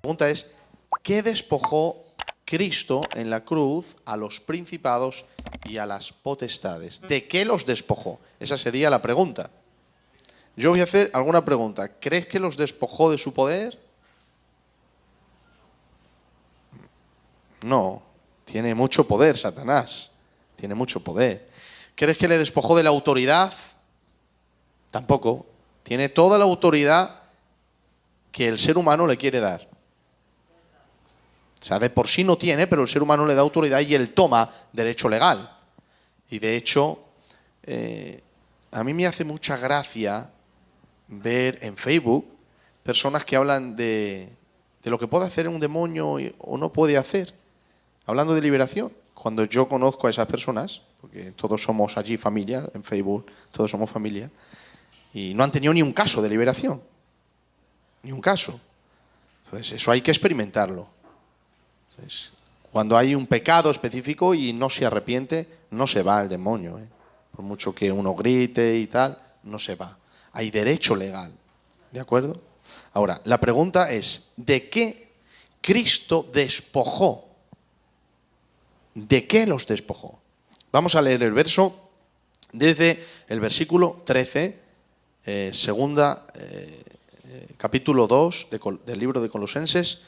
pregunta es, ¿qué despojó Cristo en la cruz a los principados y a las potestades? ¿De qué los despojó? Esa sería la pregunta. Yo voy a hacer alguna pregunta. ¿Crees que los despojó de su poder? No. Tiene mucho poder, Satanás. Tiene mucho poder. ¿Crees que le despojó de la autoridad? Tampoco. Tiene toda la autoridad que el ser humano le quiere dar. O sea, de por sí no tiene, pero el ser humano le da autoridad y él toma derecho legal. Y de hecho, a mí me hace mucha gracia ver en Facebook personas que hablan de lo que puede hacer un demonio o no puede hacer, hablando de liberación. Cuando yo conozco a esas personas, porque todos somos allí familia, en Facebook, todos somos familia, y no han tenido ni un caso de liberación. Ni un caso. Entonces, eso hay que experimentarlo. Entonces, cuando hay un pecado específico y no se arrepiente, no se va el demonio. Por mucho que uno grite y tal, no se va. Hay derecho legal. ¿De acuerdo? Ahora, la pregunta es, ¿de qué Cristo despojó? ¿De qué los despojó? Vamos a leer el verso desde el versículo 13, capítulo 2 del libro de Colosenses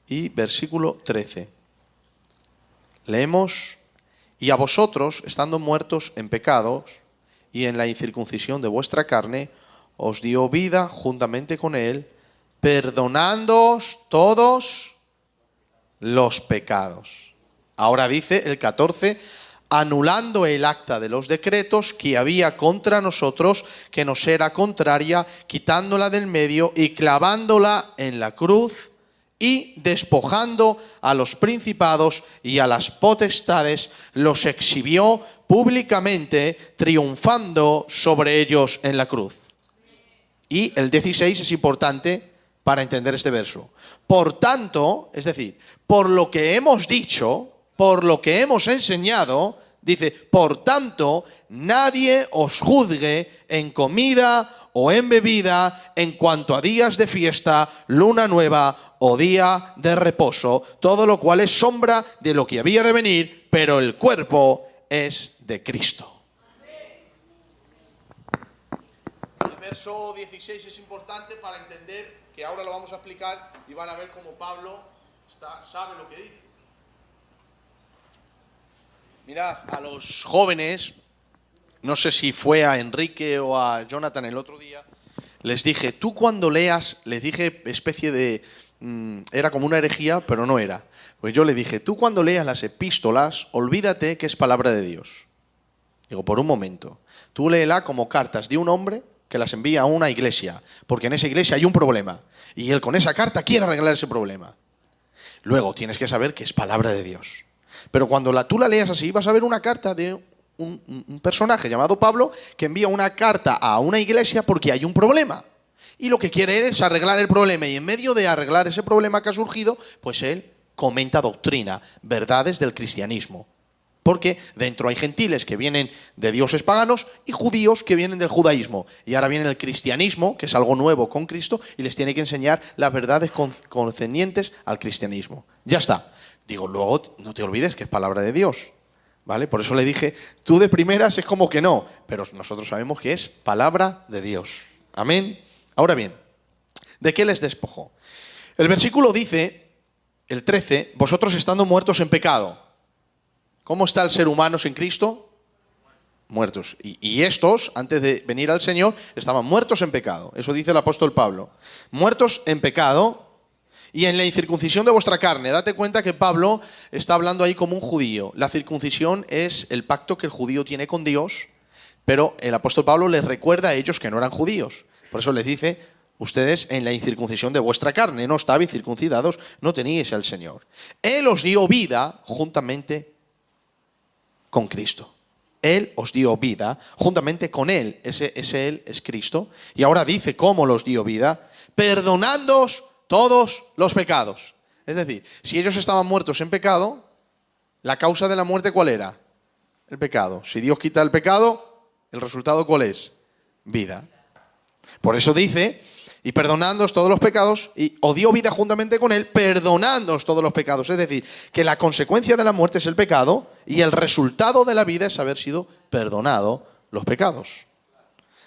y versículo 13. Leemos: y a vosotros, estando muertos en pecados y en la incircuncisión de vuestra carne, os dio vida juntamente con él, perdonándoos todos los pecados. Ahora dice el 14, anulando el acta de los decretos que había contra nosotros, que nos era contraria, quitándola del medio y clavándola en la cruz, y despojando a los principados y a las potestades, los exhibió públicamente, triunfando sobre ellos en la cruz. Y el 16 es importante para entender este verso. Por tanto, es decir, por lo que hemos dicho, por lo que hemos enseñado, dice, por tanto, nadie os juzgue en comida o en bebida, en cuanto a días de fiesta, luna nueva o día de reposo, todo lo cual es sombra de lo que había de venir, pero el cuerpo es de Cristo. El verso 16 es importante para entender, que ahora lo vamos a explicar y van a ver cómo Pablo sabe lo que dice. Mirad, a los jóvenes, no sé si fue a Enrique o a Jonathan el otro día, les dije, tú cuando leas, les dije especie de, era como una herejía, pero no era. Pues yo le dije, tú cuando leas las epístolas, olvídate que es palabra de Dios. Digo, por un momento, tú léela como cartas de un hombre que las envía a una iglesia, porque en esa iglesia hay un problema, y él con esa carta quiere arreglar ese problema. Luego tienes que saber que es palabra de Dios. Pero cuando tú la leas así, vas a ver una carta de un personaje llamado Pablo que envía una carta a una iglesia porque hay un problema. Y lo que quiere es arreglar el problema. Y en medio de arreglar ese problema que ha surgido, pues él comenta doctrina, verdades del cristianismo. Porque dentro hay gentiles que vienen de dioses paganos y judíos que vienen del judaísmo. Y ahora viene el cristianismo, que es algo nuevo con Cristo, y les tiene que enseñar las verdades concernientes al cristianismo. Ya está. Digo, luego no te olvides que es palabra de Dios, ¿vale? Por eso le dije, tú de primeras es como que no, pero nosotros sabemos que es palabra de Dios. Amén. Ahora bien, ¿de qué les despojó? El versículo dice, el 13, vosotros estando muertos en pecado. ¿Cómo está el ser humano sin Cristo? Muertos. Y estos, antes de venir al Señor, estaban muertos en pecado. Eso dice el apóstol Pablo. Muertos en pecado y en la incircuncisión de vuestra carne. Date cuenta que Pablo está hablando ahí como un judío. La circuncisión es el pacto que el judío tiene con Dios, pero el apóstol Pablo les recuerda a ellos que no eran judíos. Por eso les dice, ustedes en la incircuncisión de vuestra carne no estabais circuncidados, no teníais al Señor. Él os dio vida juntamente con Cristo. Él os dio vida juntamente con Él. Ese Él es Cristo. Y ahora dice cómo los dio vida, perdonándoos todos los pecados. Es decir, si ellos estaban muertos en pecado, ¿la causa de la muerte cuál era? El pecado. Si Dios quita el pecado, ¿el resultado cuál es? Vida. Por eso dice y perdonándoos todos los pecados, y os dio vida juntamente con él, perdonándoos todos los pecados. Es decir, que la consecuencia de la muerte es el pecado, y el resultado de la vida es haber sido perdonado los pecados.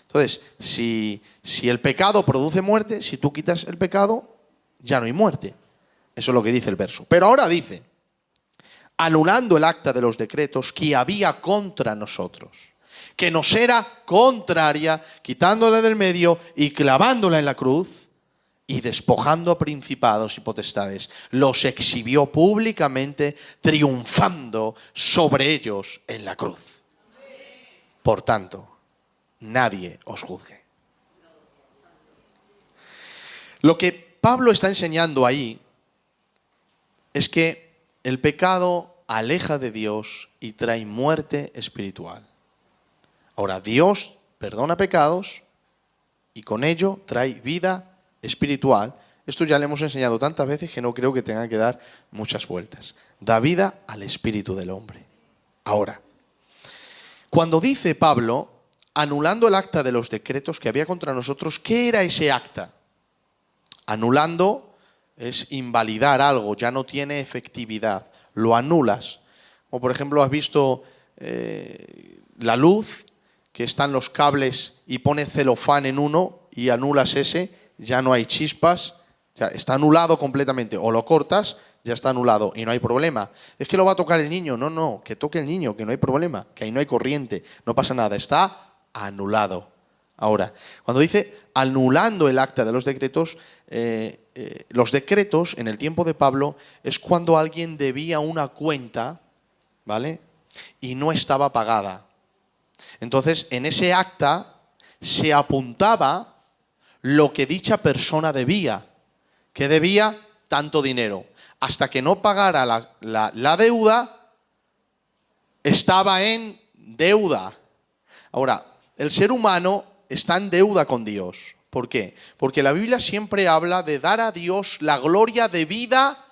Entonces, si el pecado produce muerte, si tú quitas el pecado, ya no hay muerte. Eso es lo que dice el verso. Pero ahora dice, anulando el acta de los decretos que había contra nosotros, que nos era contraria, quitándola del medio y clavándola en la cruz, y despojando a principados y potestades, los exhibió públicamente, triunfando sobre ellos en la cruz. Por tanto, nadie os juzgue. Lo que Pablo está enseñando ahí es que el pecado aleja de Dios y trae muerte espiritual. Ahora, Dios perdona pecados y con ello trae vida espiritual. Esto ya le hemos enseñado tantas veces que no creo que tenga que dar muchas vueltas. Da vida al espíritu del hombre. Ahora, cuando dice Pablo, anulando el acta de los decretos que había contra nosotros, ¿qué era ese acta? Anulando es invalidar algo, ya no tiene efectividad, lo anulas. Como por ejemplo has visto la luz, que están los cables y pone celofán en uno y anulas ese, ya no hay chispas, ya está anulado completamente. O lo cortas, ya está anulado y no hay problema. Es que lo va a tocar el niño, no, que toque el niño, que no hay problema, que ahí no hay corriente, no pasa nada, está anulado. Ahora, cuando dice anulando el acta de los decretos en el tiempo de Pablo es cuando alguien debía una cuenta, ¿vale? Y no estaba pagada. Entonces, en ese acta se apuntaba lo que dicha persona debía, que debía tanto dinero. Hasta que no pagara la deuda, estaba en deuda. Ahora, el ser humano está en deuda con Dios. ¿Por qué? Porque la Biblia siempre habla de dar a Dios la gloria debida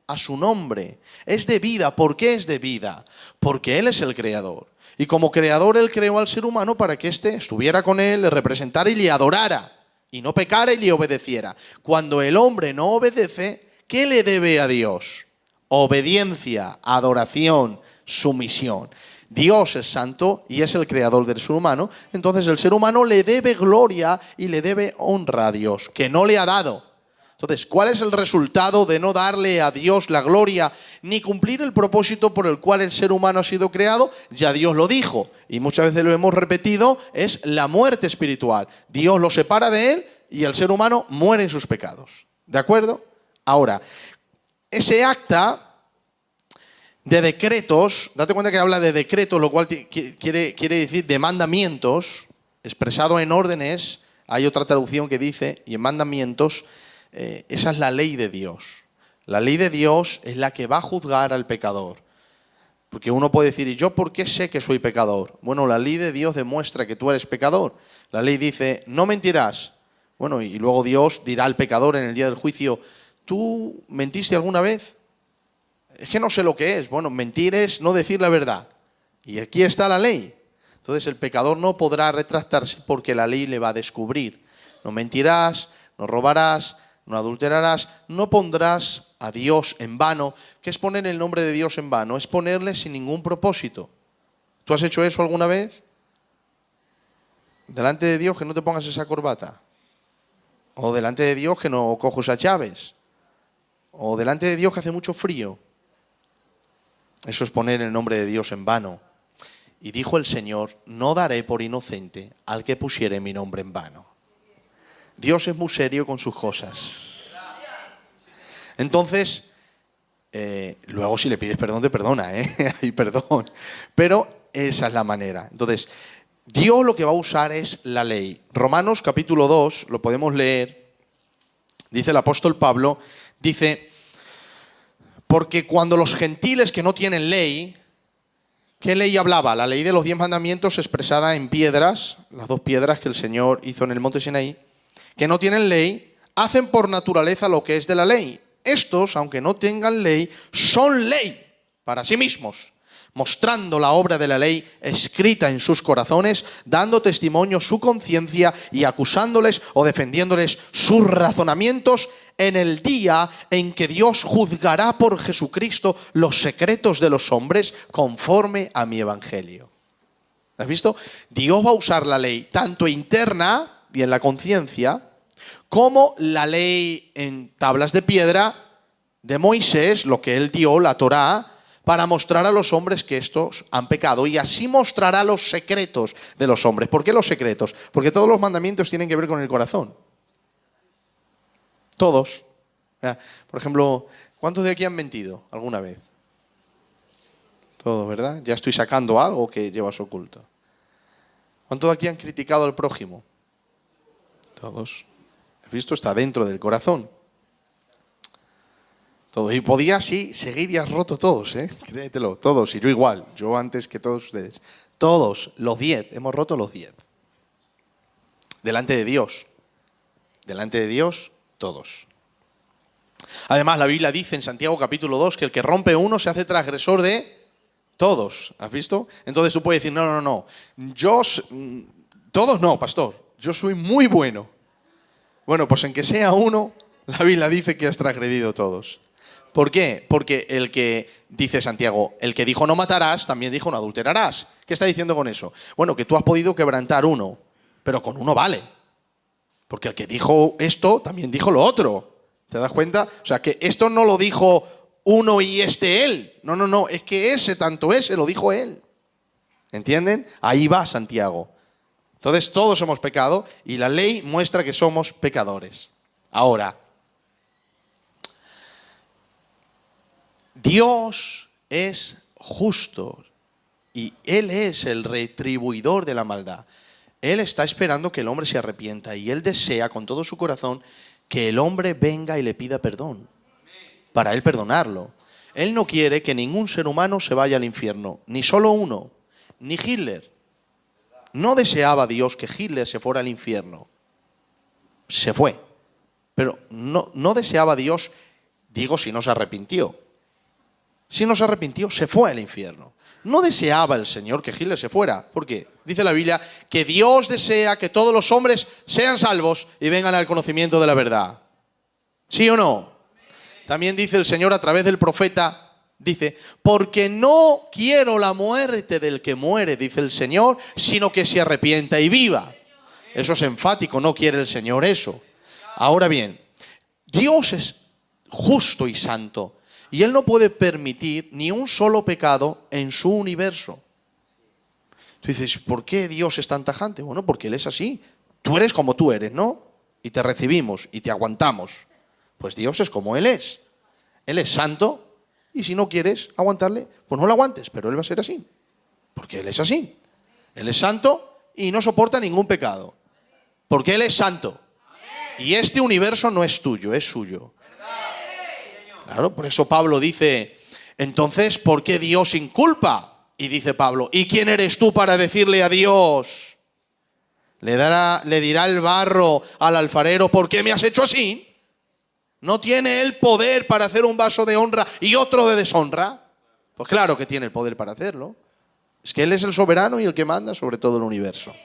a su nombre. Es debida. ¿Por qué es debida? Porque Él es el creador. Y como creador Él creó al ser humano para que éste estuviera con Él, le representara y le adorara. Y no pecara y le obedeciera. Cuando el hombre no obedece, ¿qué le debe a Dios? Obediencia, adoración, sumisión. Dios es santo y es el creador del ser humano, entonces el ser humano le debe gloria y le debe honra a Dios, que no le ha dado. Entonces, ¿cuál es el resultado de no darle a Dios la gloria ni cumplir el propósito por el cual el ser humano ha sido creado? Ya Dios lo dijo y muchas veces lo hemos repetido, es la muerte espiritual. Dios lo separa de Él y el ser humano muere en sus pecados. ¿De acuerdo? Ahora, ese acta de decretos, date cuenta que habla de decretos, lo cual quiere decir de mandamientos, expresado en órdenes. Hay otra traducción que dice, y en mandamientos, esa es la ley de Dios. La ley de Dios es la que va a juzgar al pecador. Porque uno puede decir, ¿y yo por qué sé que soy pecador? Bueno, la ley de Dios demuestra que tú eres pecador. La ley dice, no mentirás. Bueno, y luego Dios dirá al pecador en el día del juicio, ¿tú mentiste alguna vez? Es que no sé lo que es. Bueno, mentir es no decir la verdad. Y aquí está la ley. Entonces el pecador no podrá retractarse porque la ley le va a descubrir. No mentirás, no robarás, no adulterarás, no pondrás a Dios en vano. ¿Qué es poner el nombre de Dios en vano? Es ponerle sin ningún propósito. ¿Tú has hecho eso alguna vez? Delante de Dios que no te pongas esa corbata. O delante de Dios que no cojo esas llaves. O delante de Dios que hace mucho frío. Eso es poner el nombre de Dios en vano. Y dijo el Señor, no daré por inocente al que pusiere mi nombre en vano. Dios es muy serio con sus cosas. Entonces, luego si le pides perdón te perdona, hay perdón. Pero esa es la manera. Entonces, Dios lo que va a usar es la ley. Romanos capítulo 2, lo podemos leer. Dice el apóstol Pablo, dice, porque cuando los gentiles que no tienen ley, ¿qué ley hablaba? La ley de los 10 mandamientos expresada en piedras, las 2 piedras que el Señor hizo en el monte Sinaí, que no tienen ley, hacen por naturaleza lo que es de la ley. Estos, aunque no tengan ley, son ley para sí mismos, mostrando la obra de la ley escrita en sus corazones, dando testimonio su conciencia y acusándoles o defendiéndoles sus razonamientos en el día en que Dios juzgará por Jesucristo los secretos de los hombres conforme a mi evangelio. ¿Has visto? Dios va a usar la ley tanto interna y en la conciencia, como la ley en tablas de piedra de Moisés, lo que él dio, la Torá, para mostrar a los hombres que estos han pecado, y así mostrará los secretos de los hombres. ¿Por qué los secretos? Porque todos los mandamientos tienen que ver con el corazón. Todos. Por ejemplo, ¿cuántos de aquí han mentido alguna vez? Todos, ¿verdad? Ya estoy sacando algo que llevas oculto. ¿Cuántos de aquí han criticado al prójimo? Todos. ¿Has visto? Está dentro del corazón. Todo. Y podía así seguir y has roto todos, créetelo, todos, y yo igual, yo antes que todos ustedes. Todos, los 10, hemos roto los 10. Delante de Dios. Delante de Dios, todos. Además, la Biblia dice en Santiago capítulo 2 que el que rompe uno se hace transgresor de todos. ¿Has visto? Entonces tú puedes decir, no. Todos no, pastor. Yo soy muy bueno. Bueno, pues en que sea uno, la Biblia dice que has transgredido todos. ¿Por qué? Porque el que, dice Santiago, el que dijo no matarás, también dijo no adulterarás. ¿Qué está diciendo con eso? Bueno, que tú has podido quebrantar uno, pero con uno vale. Porque el que dijo esto, también dijo lo otro. ¿Te das cuenta? O sea, que esto no lo dijo uno y él. No, es que tanto ese lo dijo él. ¿Entienden? Ahí va Santiago. Entonces todos hemos pecado y la ley muestra que somos pecadores. Ahora, Dios es justo y Él es el retribuidor de la maldad. Él está esperando que el hombre se arrepienta y Él desea con todo su corazón que el hombre venga y le pida perdón para Él perdonarlo. Él no quiere que ningún ser humano se vaya al infierno, ni solo uno, ni Hitler. No deseaba Dios que Hitler se fuera al infierno. Se fue. Pero no deseaba Dios, digo, si no se arrepintió. Si no se arrepintió, se fue al infierno. No deseaba el Señor que Hitler se fuera. ¿Por qué? Dice la Biblia que Dios desea que todos los hombres sean salvos y vengan al conocimiento de la verdad. ¿Sí o no? También dice el Señor a través del profeta, dice, porque no quiero la muerte del que muere, dice el Señor, sino que se arrepienta y viva. Eso es enfático, no quiere el Señor eso. Ahora bien, Dios es justo y santo. Y Él no puede permitir ni un solo pecado en su universo. Tú dices, ¿por qué Dios es tan tajante? Bueno, porque Él es así. Tú eres como tú eres, ¿no? Y te recibimos y te aguantamos. Pues Dios es como Él es. Él es santo y si no quieres aguantarle, pues no lo aguantes. Pero Él va a ser así. Porque Él es así. Él es santo y no soporta ningún pecado. Porque Él es santo. Y este universo no es tuyo, es suyo. Claro, por eso Pablo dice, entonces, ¿por qué Dios inculpa? Y dice Pablo, ¿y quién eres tú para decirle a Dios? Le dirá el barro al alfarero, ¿por qué me has hecho así? ¿No tiene él poder para hacer un vaso de honra y otro de deshonra? Pues claro que tiene el poder para hacerlo. Es que Él es el soberano y el que manda sobre todo el universo.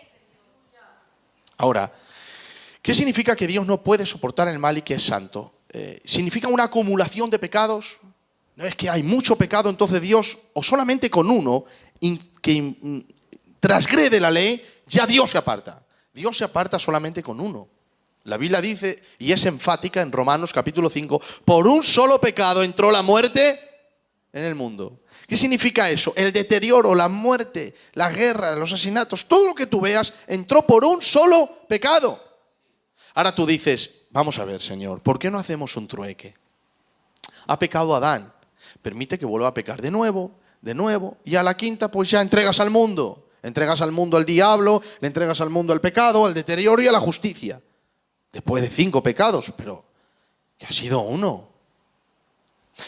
Ahora, ¿qué significa que Dios no puede soportar el mal y que es santo? ¿Significa una acumulación de pecados? No es que hay mucho pecado, entonces Dios, o solamente con uno que transgrede la ley, ya Dios se aparta. Dios se aparta solamente con uno. La Biblia dice, y es enfática en Romanos capítulo 5, por un solo pecado entró la muerte en el mundo. ¿Qué significa eso? El deterioro, la muerte, la guerra, los asesinatos, todo lo que tú veas entró por un solo pecado. Ahora tú dices, vamos a ver, Señor, ¿por qué no hacemos un trueque? Ha pecado Adán, permite que vuelva a pecar de nuevo, y a la quinta pues ya entregas al mundo. Entregas al mundo al diablo, le entregas al mundo al pecado, al deterioro y a la justicia. Después de 5 pecados, pero que ha sido uno.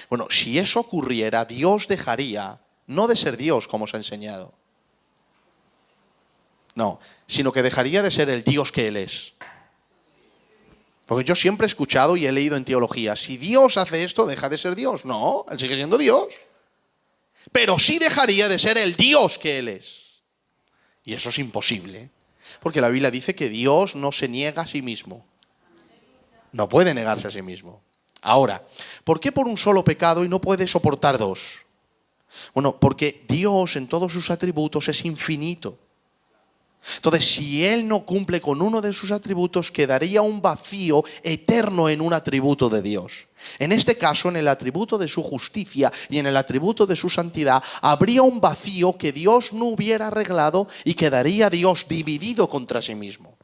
Bueno, si eso ocurriera, Dios dejaría, no de ser Dios como os ha enseñado, no, sino que dejaría de ser el Dios que Él es. Porque yo siempre he escuchado y he leído en teología, si Dios hace esto, deja de ser Dios. No, Él sigue siendo Dios. pero sí dejaría de ser el Dios que Él es. Y eso es imposible, porque la Biblia dice que Dios no se niega a sí mismo. No puede negarse a sí mismo. Ahora, ¿por qué por un solo pecado y no puede soportar dos? Bueno, porque Dios en todos sus atributos es infinito. Entonces, si Él no cumple con uno de sus atributos, quedaría un vacío eterno en un atributo de Dios. En este caso, en el atributo de su justicia y en el atributo de su santidad, habría un vacío que Dios no hubiera arreglado y quedaría Dios dividido contra sí mismo.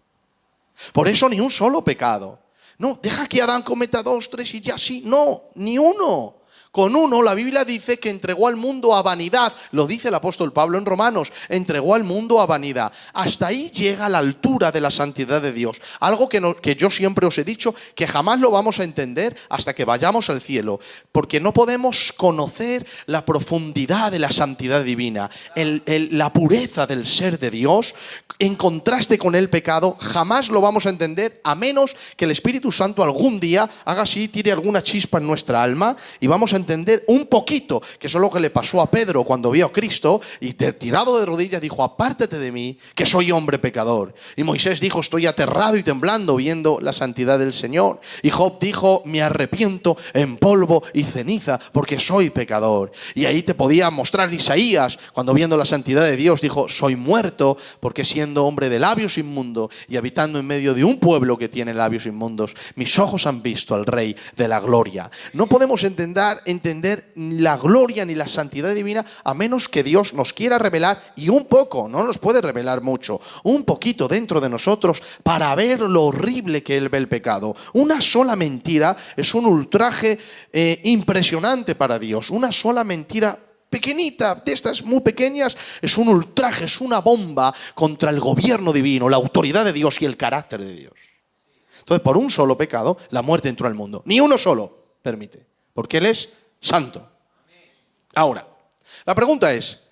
Por eso ni un solo pecado. No, deja que Adán cometa 2, 3 y ya sí. No, ni uno. Con uno, la Biblia dice que entregó al mundo a vanidad. Lo dice el apóstol Pablo en Romanos. Entregó al mundo a vanidad. Hasta ahí llega la altura de la santidad de Dios. Algo que yo siempre os he dicho, que jamás lo vamos a entender hasta que vayamos al cielo. Porque no podemos conocer la profundidad de la santidad divina. La pureza del ser de Dios, en contraste con el pecado, jamás lo vamos a entender a menos que el Espíritu Santo algún día haga así, tire alguna chispa en nuestra alma y vamos a entender un poquito, que eso es lo que le pasó a Pedro cuando vio a Cristo y tirado de rodillas dijo: apártate de mí, que soy hombre pecador. Y Moisés dijo: estoy aterrado y temblando viendo la santidad del Señor. Y Job dijo: me arrepiento en polvo y ceniza porque soy pecador. Y ahí te podía mostrar Isaías cuando viendo la santidad de Dios dijo: soy muerto porque siendo hombre de labios inmundos y habitando en medio de un pueblo que tiene labios inmundos, mis ojos han visto al Rey de la gloria. No podemos entender la gloria ni la santidad divina a menos que Dios nos quiera revelar, y un poco, no nos puede revelar mucho, un poquito dentro de nosotros para ver lo horrible que Él ve el pecado. Una sola mentira es un ultraje impresionante para Dios. Una sola mentira pequeñita, de estas muy pequeñas, es un ultraje, es una bomba contra el gobierno divino, la autoridad de Dios y el carácter de Dios. Entonces, por un solo pecado, la muerte entró al mundo. Ni uno solo permite, porque Él es santo. Ahora, la pregunta es,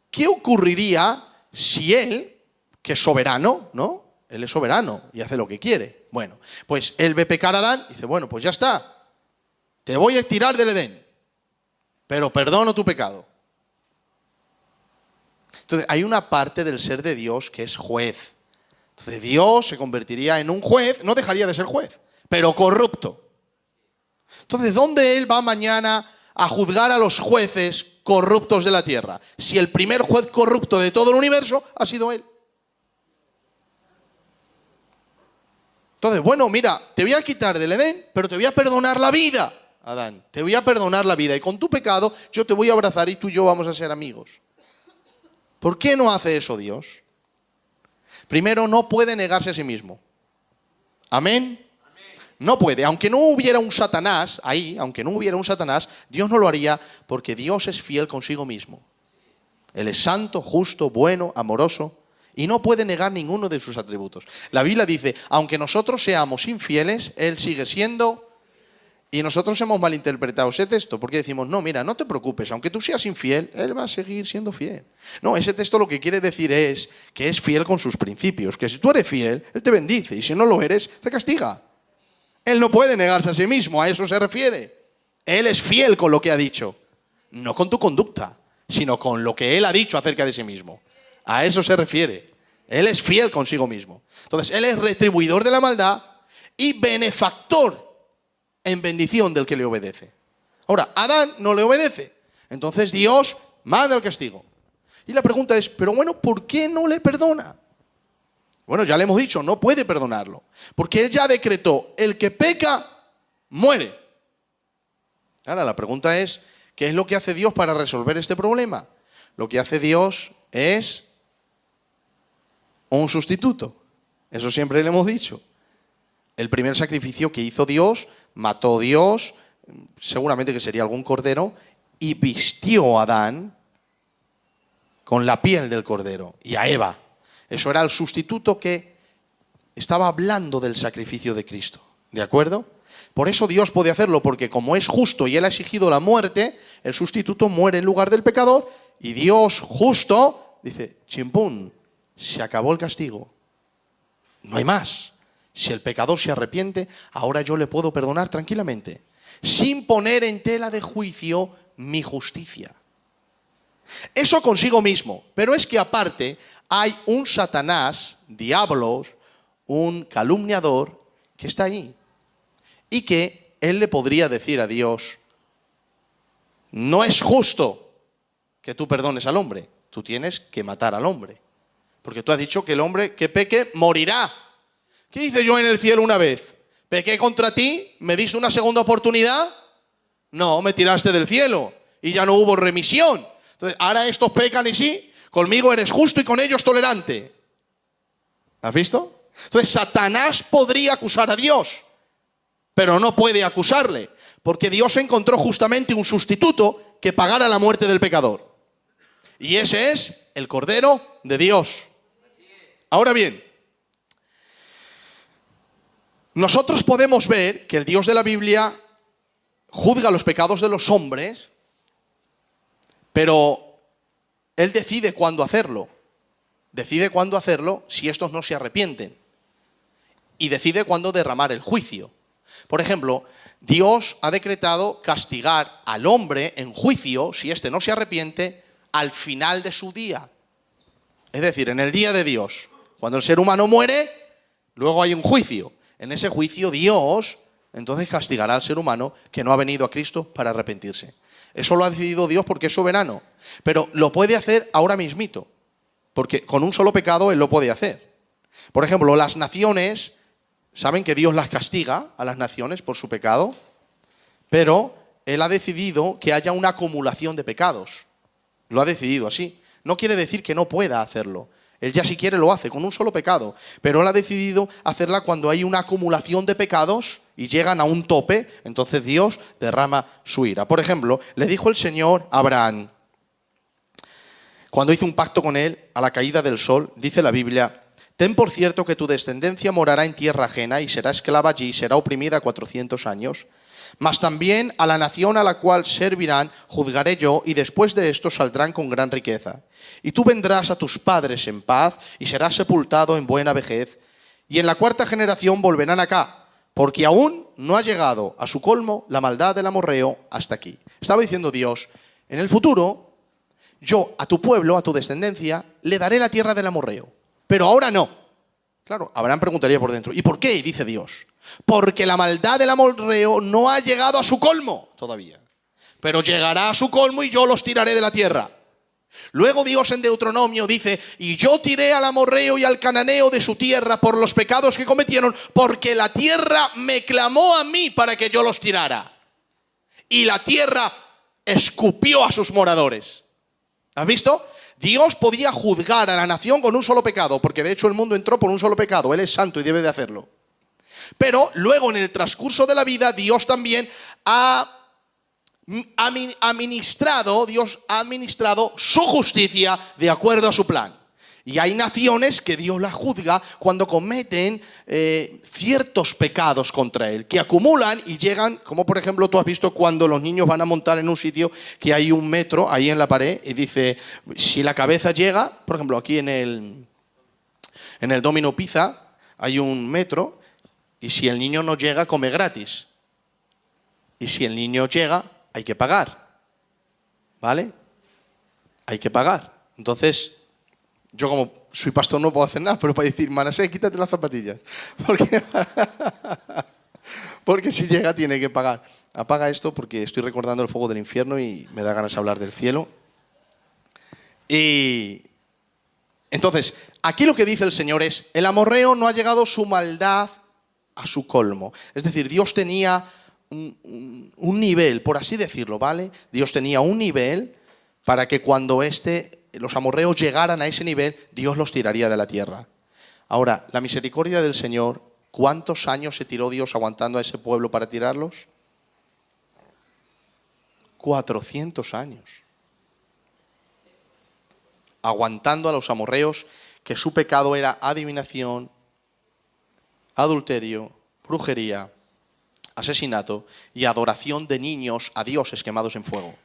¿qué ocurriría si Él, que es soberano, ¿no? Él es soberano y hace lo que quiere. Bueno, pues Él ve pecar a Adán y dice: bueno, pues ya está, te voy a tirar del Edén, pero perdono tu pecado. Entonces, hay una parte del ser de Dios que es juez. Entonces, Dios se convertiría en un juez, no dejaría de ser juez, pero corrupto. Entonces, ¿dónde Él va mañana a juzgar a los jueces corruptos de la tierra? Si el primer juez corrupto de todo el universo ha sido Él. Entonces, bueno, mira, te voy a quitar del Edén, pero te voy a perdonar la vida, Adán. Te voy a perdonar la vida y con tu pecado yo te voy a abrazar y tú y yo vamos a ser amigos. ¿Por qué no hace eso Dios? Primero, no puede negarse a sí mismo. ¿Amén? No puede. Aunque no hubiera un Satanás ahí, aunque no hubiera un Satanás, Dios no lo haría porque Dios es fiel consigo mismo. Él es santo, justo, bueno, amoroso y no puede negar ninguno de sus atributos. La Biblia dice, aunque nosotros seamos infieles, Él sigue siendo... Y nosotros hemos malinterpretado ese texto porque decimos: no, mira, no te preocupes, aunque tú seas infiel, Él va a seguir siendo fiel. No, ese texto lo que quiere decir es que es fiel con sus principios, que si tú eres fiel, Él te bendice y si no lo eres, te castiga. Él no puede negarse a sí mismo, a eso se refiere. Él es fiel con lo que ha dicho, no con tu conducta, sino con lo que Él ha dicho acerca de sí mismo. A eso se refiere. Él es fiel consigo mismo. Entonces, Él es retribuidor de la maldad y benefactor en bendición del que le obedece. Ahora, Adán no le obedece. Entonces Dios manda el castigo. Y la pregunta es, pero bueno, ¿por qué no le perdona? Bueno, ya le hemos dicho, no puede perdonarlo. Porque Él ya decretó, el que peca, muere. Ahora, la pregunta es, ¿qué es lo que hace Dios para resolver este problema? Lo que hace Dios es un sustituto. Eso siempre le hemos dicho. El primer sacrificio que hizo Dios, mató Dios, seguramente que sería algún cordero, y vistió a Adán con la piel del cordero y a Eva. Eso era el sustituto que estaba hablando del sacrificio de Cristo. ¿De acuerdo? Por eso Dios puede hacerlo, porque como es justo y Él ha exigido la muerte, el sustituto muere en lugar del pecador y Dios justo dice, chimpún, se acabó el castigo. No hay más. Si el pecador se arrepiente, ahora yo le puedo perdonar tranquilamente, sin poner en tela de juicio mi justicia. Eso consigo mismo. Pero es que aparte hay un Satanás, diablos, un calumniador que está ahí. Y que él le podría decir a Dios, no es justo que tú perdones al hombre. Tú tienes que matar al hombre. Porque tú has dicho que el hombre que peque morirá. ¿Qué hice yo en el cielo una vez? ¿Pequé contra ti? ¿Me diste una segunda oportunidad? No, me tiraste del cielo y ya no hubo remisión. Entonces, ahora estos pecan y sí, conmigo eres justo y con ellos tolerante. ¿Has visto? Entonces, Satanás podría acusar a Dios, pero no puede acusarle, porque Dios encontró justamente un sustituto que pagara la muerte del pecador. Y ese es el Cordero de Dios. Ahora bien, nosotros podemos ver que el Dios de la Biblia juzga los pecados de los hombres, pero Él decide cuándo hacerlo. Decide cuándo hacerlo si estos no se arrepienten. Y decide cuándo derramar el juicio. Por ejemplo, Dios ha decretado castigar al hombre en juicio, si éste no se arrepiente, al final de su día. Es decir, en el día de Dios. Cuando el ser humano muere, luego hay un juicio. En ese juicio Dios entonces castigará al ser humano que no ha venido a Cristo para arrepentirse. Eso lo ha decidido Dios porque es soberano. Pero lo puede hacer ahora mismito. Porque con un solo pecado Él lo puede hacer. Por ejemplo, las naciones, saben que Dios las castiga a las naciones por su pecado, pero Él ha decidido que haya una acumulación de pecados. Lo ha decidido así. No quiere decir que no pueda hacerlo. Él ya si quiere lo hace con un solo pecado, pero Él ha decidido hacerla cuando hay una acumulación de pecados y llegan a un tope, entonces Dios derrama su ira. Por ejemplo, le dijo el Señor a Abraham, cuando hizo un pacto con él a la caída del sol, dice la Biblia, ten por cierto que tu descendencia morará en tierra ajena y será esclava allí, será oprimida 400 años. Mas también a la nación a la cual servirán juzgaré yo, y después de esto saldrán con gran riqueza. Y tú vendrás a tus padres en paz, y serás sepultado en buena vejez. Y en la cuarta generación volverán acá, porque aún no ha llegado a su colmo la maldad del amorreo hasta aquí. Estaba diciendo Dios, en el futuro, yo a tu pueblo, a tu descendencia, le daré la tierra del amorreo. Pero ahora no. Claro, Abraham preguntaría por dentro, ¿y por qué? Y dice Dios, porque la maldad del amorreo no ha llegado a su colmo todavía. Pero llegará a su colmo y yo los tiraré de la tierra. Luego Dios en Deuteronomio dice, y yo tiré al amorreo y al cananeo de su tierra por los pecados que cometieron, porque la tierra me clamó a mí para que yo los tirara. Y la tierra escupió a sus moradores. ¿Has visto? Dios podía juzgar a la nación con un solo pecado, porque de hecho el mundo entró por un solo pecado. Él es santo y debe de hacerlo. Pero luego en el transcurso de la vida Dios también ha administrado su justicia de acuerdo a su plan. Y hay naciones que Dios las juzga cuando cometen ciertos pecados contra Él, que acumulan y llegan, como por ejemplo tú has visto cuando los niños van a montar en un sitio que hay un metro ahí en la pared y dice, si la cabeza llega, por ejemplo aquí en el Domino Pizza hay un metro y si el niño no llega come gratis. Y si el niño llega hay que pagar. ¿Vale? Hay que pagar. Entonces, yo como soy pastor no puedo hacer nada, pero para decir, Manasés, quítate las zapatillas. Porque si llega tiene que pagar. Apaga esto porque estoy recordando el fuego del infierno y me da ganas de hablar del cielo. Y entonces, aquí lo que dice el Señor es, el amorreo no ha llegado su maldad a su colmo. Es decir, Dios tenía un nivel, por así decirlo, ¿vale? Dios tenía un nivel para que cuando los amorreos llegaran a ese nivel, Dios los tiraría de la tierra. Ahora, la misericordia del Señor, ¿cuántos años se tiró Dios aguantando a ese pueblo para tirarlos? 400 años. Aguantando a los amorreos, que su pecado era adivinación, adulterio, brujería, asesinato y adoración de niños a dioses quemados en fuego.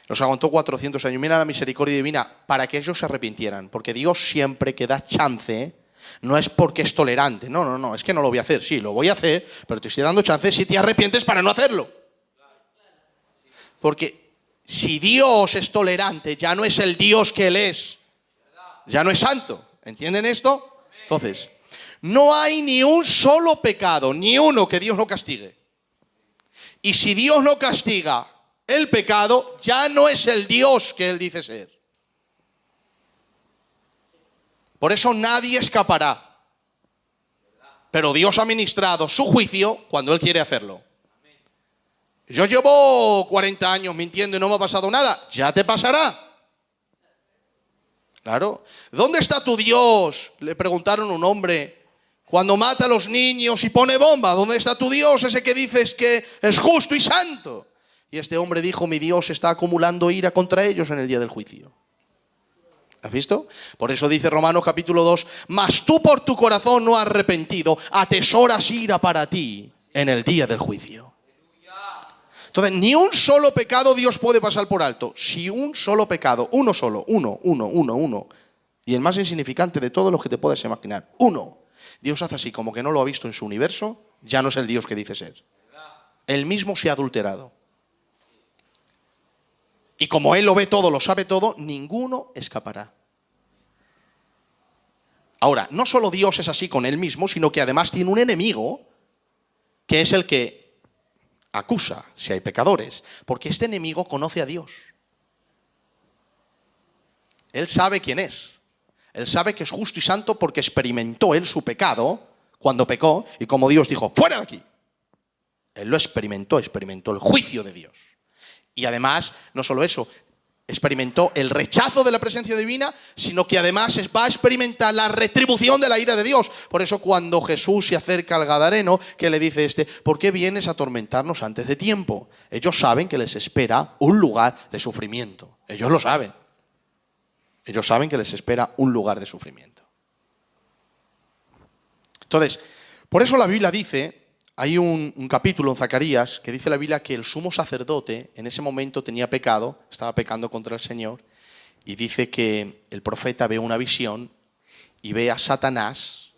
Los aguantó 400 años. Mira la misericordia divina para que ellos se arrepintieran. Porque Dios siempre que da chance, no es porque es tolerante. No, es que no lo voy a hacer. Sí, lo voy a hacer, pero te estoy dando chance si te arrepientes para no hacerlo. Porque Si Dios es tolerante, ya no es el Dios que Él es. Ya no es santo. ¿Entienden esto? Entonces, no hay ni un solo pecado, ni uno que Dios no castigue. Y si Dios no castiga el pecado, ya no es el Dios que Él dice ser. Por eso nadie escapará. Pero Dios ha ministrado su juicio cuando Él quiere hacerlo. Yo llevo 40 años mintiendo y no me ha pasado nada. Ya te pasará. Claro. ¿Dónde está tu Dios? Le preguntaron a un hombre. Cuando mata a los niños y pone bomba. ¿Dónde está tu Dios? Ese que dices que es justo y santo. Y este hombre dijo, mi Dios está acumulando ira contra ellos en el día del juicio. ¿Has visto? Por eso dice Romanos capítulo 2, mas tú por tu corazón no arrepentido, atesoras ira para ti en el día del juicio. Entonces, ni un solo pecado Dios puede pasar por alto. Si un solo pecado, uno solo, uno, y el más insignificante de todos los que te puedes imaginar, uno, Dios hace así como que no lo ha visto en su universo, ya no es el Dios que dice ser. Él mismo se ha adulterado. Y como Él lo ve todo, lo sabe todo, ninguno escapará. Ahora, no solo Dios es así con Él mismo, sino que además tiene un enemigo, que es el que acusa si hay pecadores, porque este enemigo conoce a Dios. Él sabe quién es. Él sabe que es justo y santo porque experimentó Él su pecado cuando pecó y como Dios dijo, ¡fuera de aquí! Él lo experimentó el juicio de Dios. Y además, no solo eso, experimentó el rechazo de la presencia divina, sino que además va a experimentar la retribución de la ira de Dios. Por eso cuando Jesús se acerca al Gadareno, que le dice ¿por qué vienes a atormentarnos antes de tiempo? Ellos saben que les espera un lugar de sufrimiento. Ellos lo saben. Ellos saben que les espera un lugar de sufrimiento. Entonces, por eso la Biblia dice, hay un capítulo en Zacarías que dice la Biblia que el sumo sacerdote en ese momento tenía pecado, estaba pecando contra el Señor, y dice que el profeta ve una visión y ve a Satanás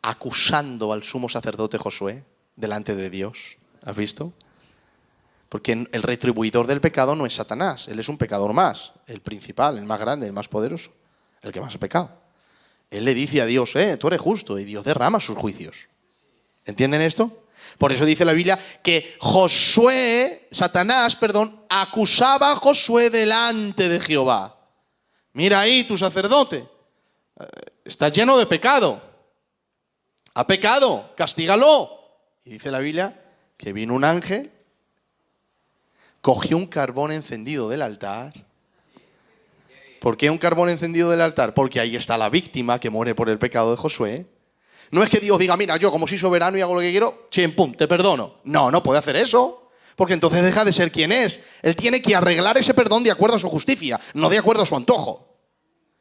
acusando al sumo sacerdote Josué delante de Dios. ¿Has visto? Porque el retribuidor del pecado no es Satanás, él es un pecador más, el principal, el más grande, el más poderoso, el que más ha pecado. Él le dice a Dios, tú eres justo, y Dios derrama sus juicios. ¿Entienden esto? Por eso dice la Biblia que Satanás, acusaba a Josué delante de Jehová. Mira ahí tu sacerdote, está lleno de pecado, ha pecado, castígalo. Y dice la Biblia que vino un ángel, cogió un carbón encendido del altar. ¿Por qué un carbón encendido del altar? Porque ahí está la víctima que muere por el pecado de Josué. No es que Dios diga, mira, yo como soy soberano y hago lo que quiero, chim, pum, te perdono. No, no puede hacer eso, porque entonces deja de ser quien es. Él tiene que arreglar ese perdón de acuerdo a su justicia, no de acuerdo a su antojo,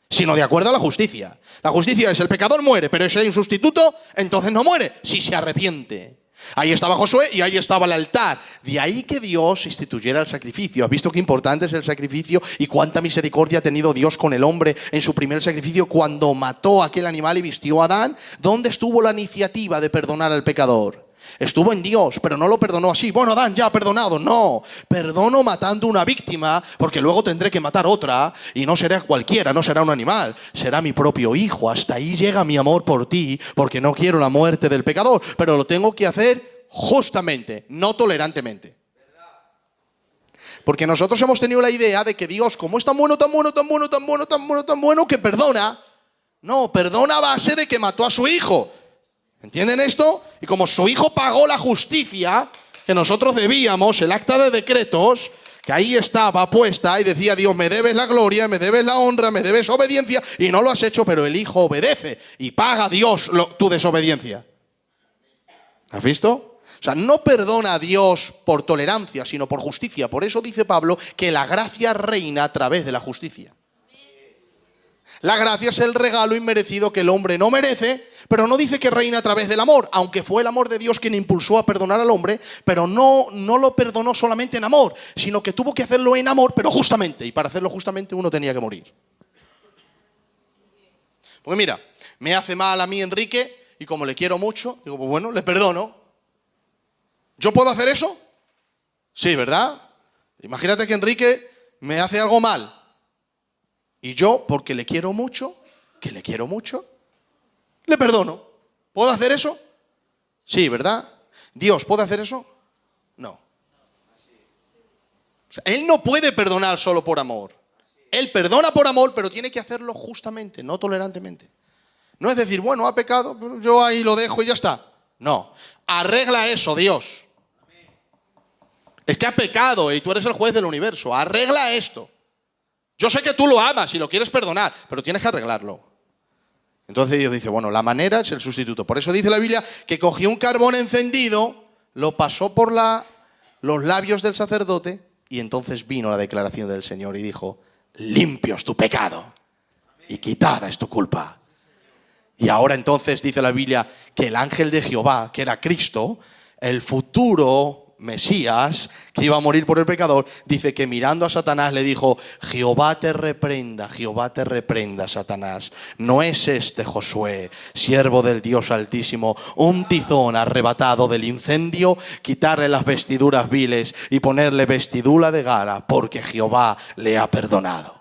sino de acuerdo a la justicia. La justicia es, el pecador muere, pero si hay un sustituto, entonces no muere, si se arrepiente. Ahí estaba Josué y ahí estaba el altar. De ahí que Dios instituyera el sacrificio. ¿Has visto qué importante es el sacrificio y cuánta misericordia ha tenido Dios con el hombre en su primer sacrificio cuando mató a aquel animal y vistió a Adán? ¿Dónde estuvo la iniciativa de perdonar al pecador? Estuvo en Dios, pero no lo perdonó así. Bueno, Adán ya ha perdonado. No, perdono matando una víctima, porque luego tendré que matar otra y no será cualquiera, no será un animal, será mi propio hijo. Hasta ahí llega mi amor por ti, porque no quiero la muerte del pecador, pero lo tengo que hacer justamente, no tolerantemente. Porque nosotros hemos tenido la idea de que Dios, como es tan bueno, que perdona. No, perdona a base de que mató a su hijo. ¿Entienden esto? Y como su hijo pagó la justicia que nosotros debíamos, el acta de decretos, que ahí estaba puesta y decía Dios, me debes la gloria, me debes la honra, me debes obediencia, y no lo has hecho, pero el hijo obedece y paga a Dios tu desobediencia. ¿Has visto? O sea, no perdona a Dios por tolerancia, sino por justicia. Por eso dice Pablo que la gracia reina a través de la justicia. La gracia es el regalo inmerecido que el hombre no merece, pero no dice que reina a través del amor, aunque fue el amor de Dios quien impulsó a perdonar al hombre, pero no lo perdonó solamente en amor, sino que tuvo que hacerlo en amor, pero justamente, y para hacerlo justamente uno tenía que morir. Porque mira, me hace mal a mí Enrique, y como le quiero mucho, digo, pues bueno, le perdono. ¿Yo puedo hacer eso? Sí, ¿verdad? Imagínate que Enrique me hace algo mal. Y yo, porque le quiero mucho, le perdono. ¿Puedo hacer eso? Sí, ¿verdad? ¿Dios puede hacer eso? No. O sea, Él no puede perdonar solo por amor. Él perdona por amor, pero tiene que hacerlo justamente, no tolerantemente. No es decir, bueno, ha pecado, pero yo ahí lo dejo y ya está. No. Arregla eso, Dios. Es que ha pecado y tú eres el juez del universo. Arregla esto. Yo sé que tú lo amas y lo quieres perdonar, pero tienes que arreglarlo. Entonces Dios dice, bueno, la manera es el sustituto. Por eso dice la Biblia que cogió un carbón encendido, lo pasó por los labios del sacerdote y entonces vino la declaración del Señor y dijo, limpio es tu pecado y quitada es tu culpa. Y ahora entonces dice la Biblia que el ángel de Jehová, que era Cristo, el futuro Mesías, que iba a morir por el pecador, dice que mirando a Satanás le dijo, Jehová te reprenda, Satanás. No es este Josué, siervo del Dios Altísimo, un tizón arrebatado del incendio, quitarle las vestiduras viles y ponerle vestidura de gala, porque Jehová le ha perdonado.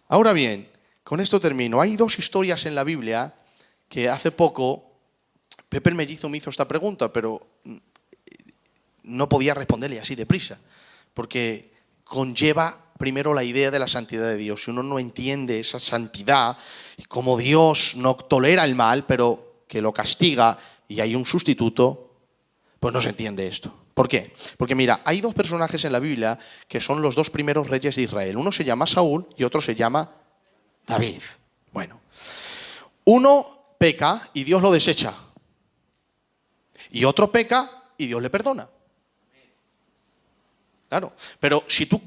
Ahora bien, con esto termino. Hay dos historias en la Biblia que hace poco Pepe el Mellizo me hizo esta pregunta, pero no podía responderle así deprisa, porque conlleva primero la idea de la santidad de Dios. Si uno no entiende esa santidad, y como Dios no tolera el mal, pero que lo castiga y hay un sustituto, pues no se entiende esto. ¿Por qué? Porque mira, hay dos personajes en la Biblia que son los dos primeros reyes de Israel. Uno se llama Saúl y otro se llama David. Bueno, uno peca y Dios lo desecha. Y otro peca y Dios le perdona. Claro, pero si tú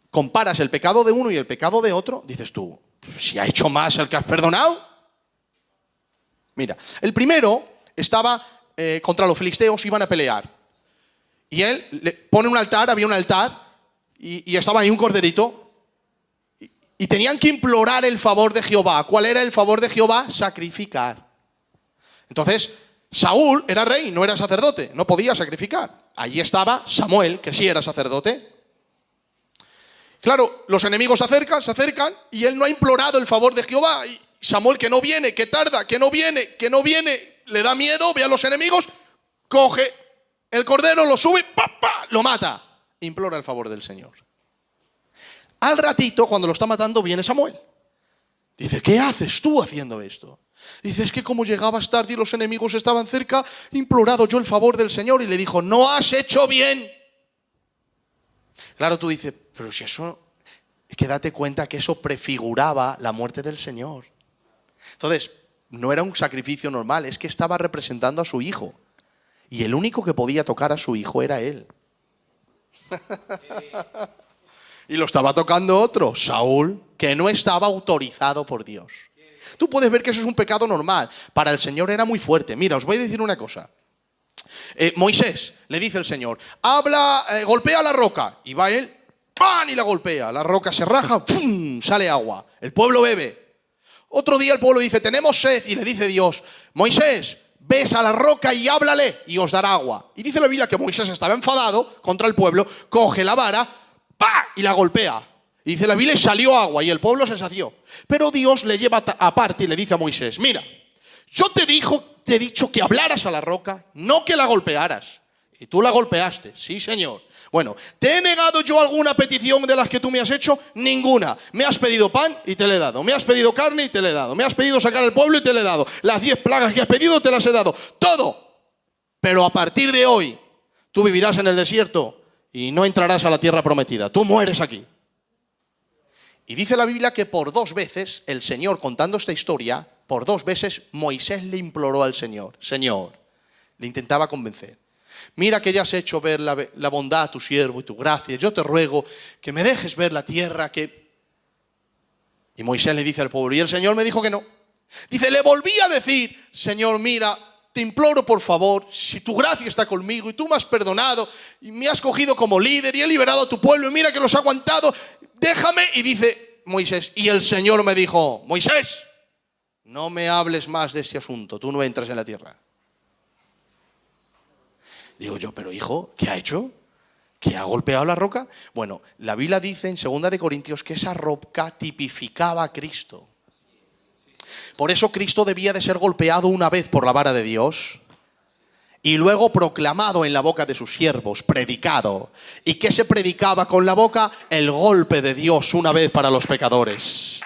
comparas el pecado de uno y el pecado de otro, dices tú, si ha hecho más el que has perdonado. Mira, el primero estaba contra los filisteos, iban a pelear. Y él le pone un altar, había un altar, y estaba ahí un corderito. Y tenían que implorar el favor de Jehová. ¿Cuál era el favor de Jehová? Sacrificar. Entonces, Saúl era rey, no era sacerdote, no podía sacrificar. Allí estaba Samuel, que sí era sacerdote. Claro, los enemigos se acercan, y él no ha implorado el favor de Jehová. Y Samuel, que no viene, que tarda, que no viene, le da miedo, ve a los enemigos, coge el cordero, lo sube, lo mata. Implora el favor del Señor. Al ratito, cuando lo está matando, viene Samuel. Dice, ¿qué haces tú haciendo esto? Dice, es que como llegabas tarde y los enemigos estaban cerca, he implorado yo el favor del Señor. Y le dijo, no has hecho bien. Claro, tú dices, pero si eso, es que date cuenta que eso prefiguraba la muerte del Señor. Entonces, no era un sacrificio normal, es que estaba representando a su hijo. Y el único que podía tocar a su hijo era él. Y lo estaba tocando otro, Saúl, que no estaba autorizado por Dios. Tú puedes ver que eso es un pecado normal. Para el Señor era muy fuerte. Mira, os voy a decir una cosa. Moisés, le dice el Señor, golpea la roca. Y va él, ¡pam! Y la golpea. La roca se raja, ¡pum! Sale agua. El pueblo bebe. Otro día el pueblo dice, tenemos sed. Y le dice Dios, Moisés, ves a la roca y háblale y os dará agua. Y dice la Biblia que Moisés estaba enfadado contra el pueblo, coge la vara, ¡pah! Y la golpea. Y dice la Biblia, salió agua y el pueblo se sació. Pero Dios le lleva aparte y le dice a Moisés, mira, yo te he dicho que hablaras a la roca, no que la golpearas. Y tú la golpeaste, sí señor. Bueno, ¿te he negado yo alguna petición de las que tú me has hecho? Ninguna. Me has pedido pan y te le he dado. Me has pedido carne y te le he dado. Me has pedido sacar al pueblo y te le he dado. Las 10 plagas que has pedido te las he dado. Todo. Pero a partir de hoy, tú vivirás en el desierto y no entrarás a la tierra prometida. Tú mueres aquí. Y dice la Biblia que por 2 veces, el Señor, contando esta historia, por 2 veces Moisés le imploró al Señor. Señor, le intentaba convencer. Mira que ya has hecho ver la bondad a tu siervo y tu gracia. Yo te ruego que me dejes ver la tierra que... Y Moisés le dice al pueblo, y el Señor me dijo que no. Dice, le volví a decir, Señor, mira, te imploro por favor, si tu gracia está conmigo y tú me has perdonado y me has cogido como líder y he liberado a tu pueblo y mira que los ha aguantado, déjame. Y dice Moisés, y el Señor me dijo, Moisés, no me hables más de este asunto, tú no entras en la tierra. Digo yo, pero hijo, ¿qué ha hecho? ¿Que ha golpeado la roca? Bueno, la Biblia dice en 2 Corintios que esa roca tipificaba a Cristo. Por eso Cristo debía de ser golpeado una vez por la vara de Dios y luego proclamado en la boca de sus siervos, predicado. ¿Y qué se predicaba con la boca? El golpe de Dios una vez para los pecadores.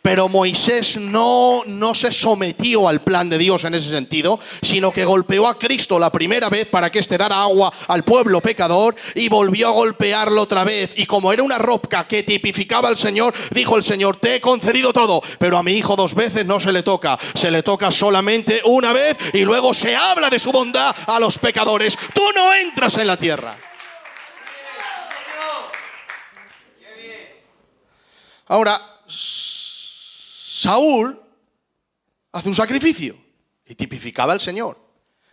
Pero Moisés no se sometió al plan de Dios en ese sentido, sino que golpeó a Cristo la primera vez para que éste dara agua al pueblo pecador y volvió a golpearlo otra vez. Y como era una roca que tipificaba al Señor, dijo el Señor, te he concedido todo, pero a mi hijo 2 veces no se le toca. Se le toca solamente una vez y luego se habla de su bondad a los pecadores. Tú no entras en la tierra. Ahora, Saúl hace un sacrificio y tipificaba al Señor.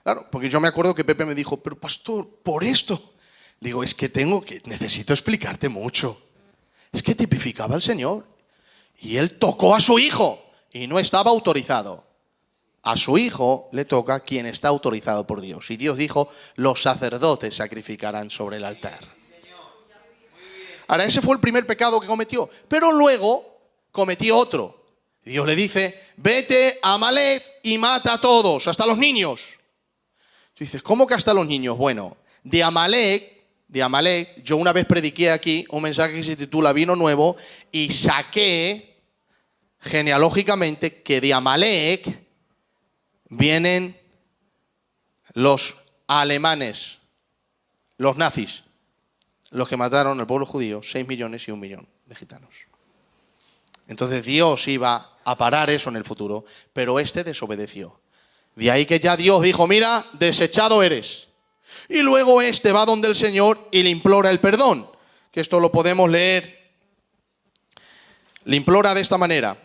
Claro, porque yo me acuerdo que Pepe me dijo, pero pastor, por esto. Digo, es que necesito explicarte mucho. Es que tipificaba al Señor. Y él tocó a su hijo y no estaba autorizado. A su hijo le toca quien está autorizado por Dios. Y Dios dijo, los sacerdotes sacrificarán sobre el altar. Ahora, ese fue el primer pecado que cometió. Pero luego cometió otro. Dios le dice, vete a Amalek y mata a todos, hasta los niños. Tú dices, ¿cómo que hasta los niños? Bueno, de Amalek, yo una vez prediqué aquí un mensaje que se titula Vino Nuevo y saqué genealógicamente que de Amalek vienen los alemanes, los nazis, los que mataron al pueblo judío, 6 millones y 1 millón de gitanos. Entonces Dios iba a parar eso en el futuro, pero este desobedeció. De ahí que ya Dios dijo, mira, desechado eres. Y luego este va donde el Señor y le implora el perdón, que esto lo podemos leer. Le implora de esta manera.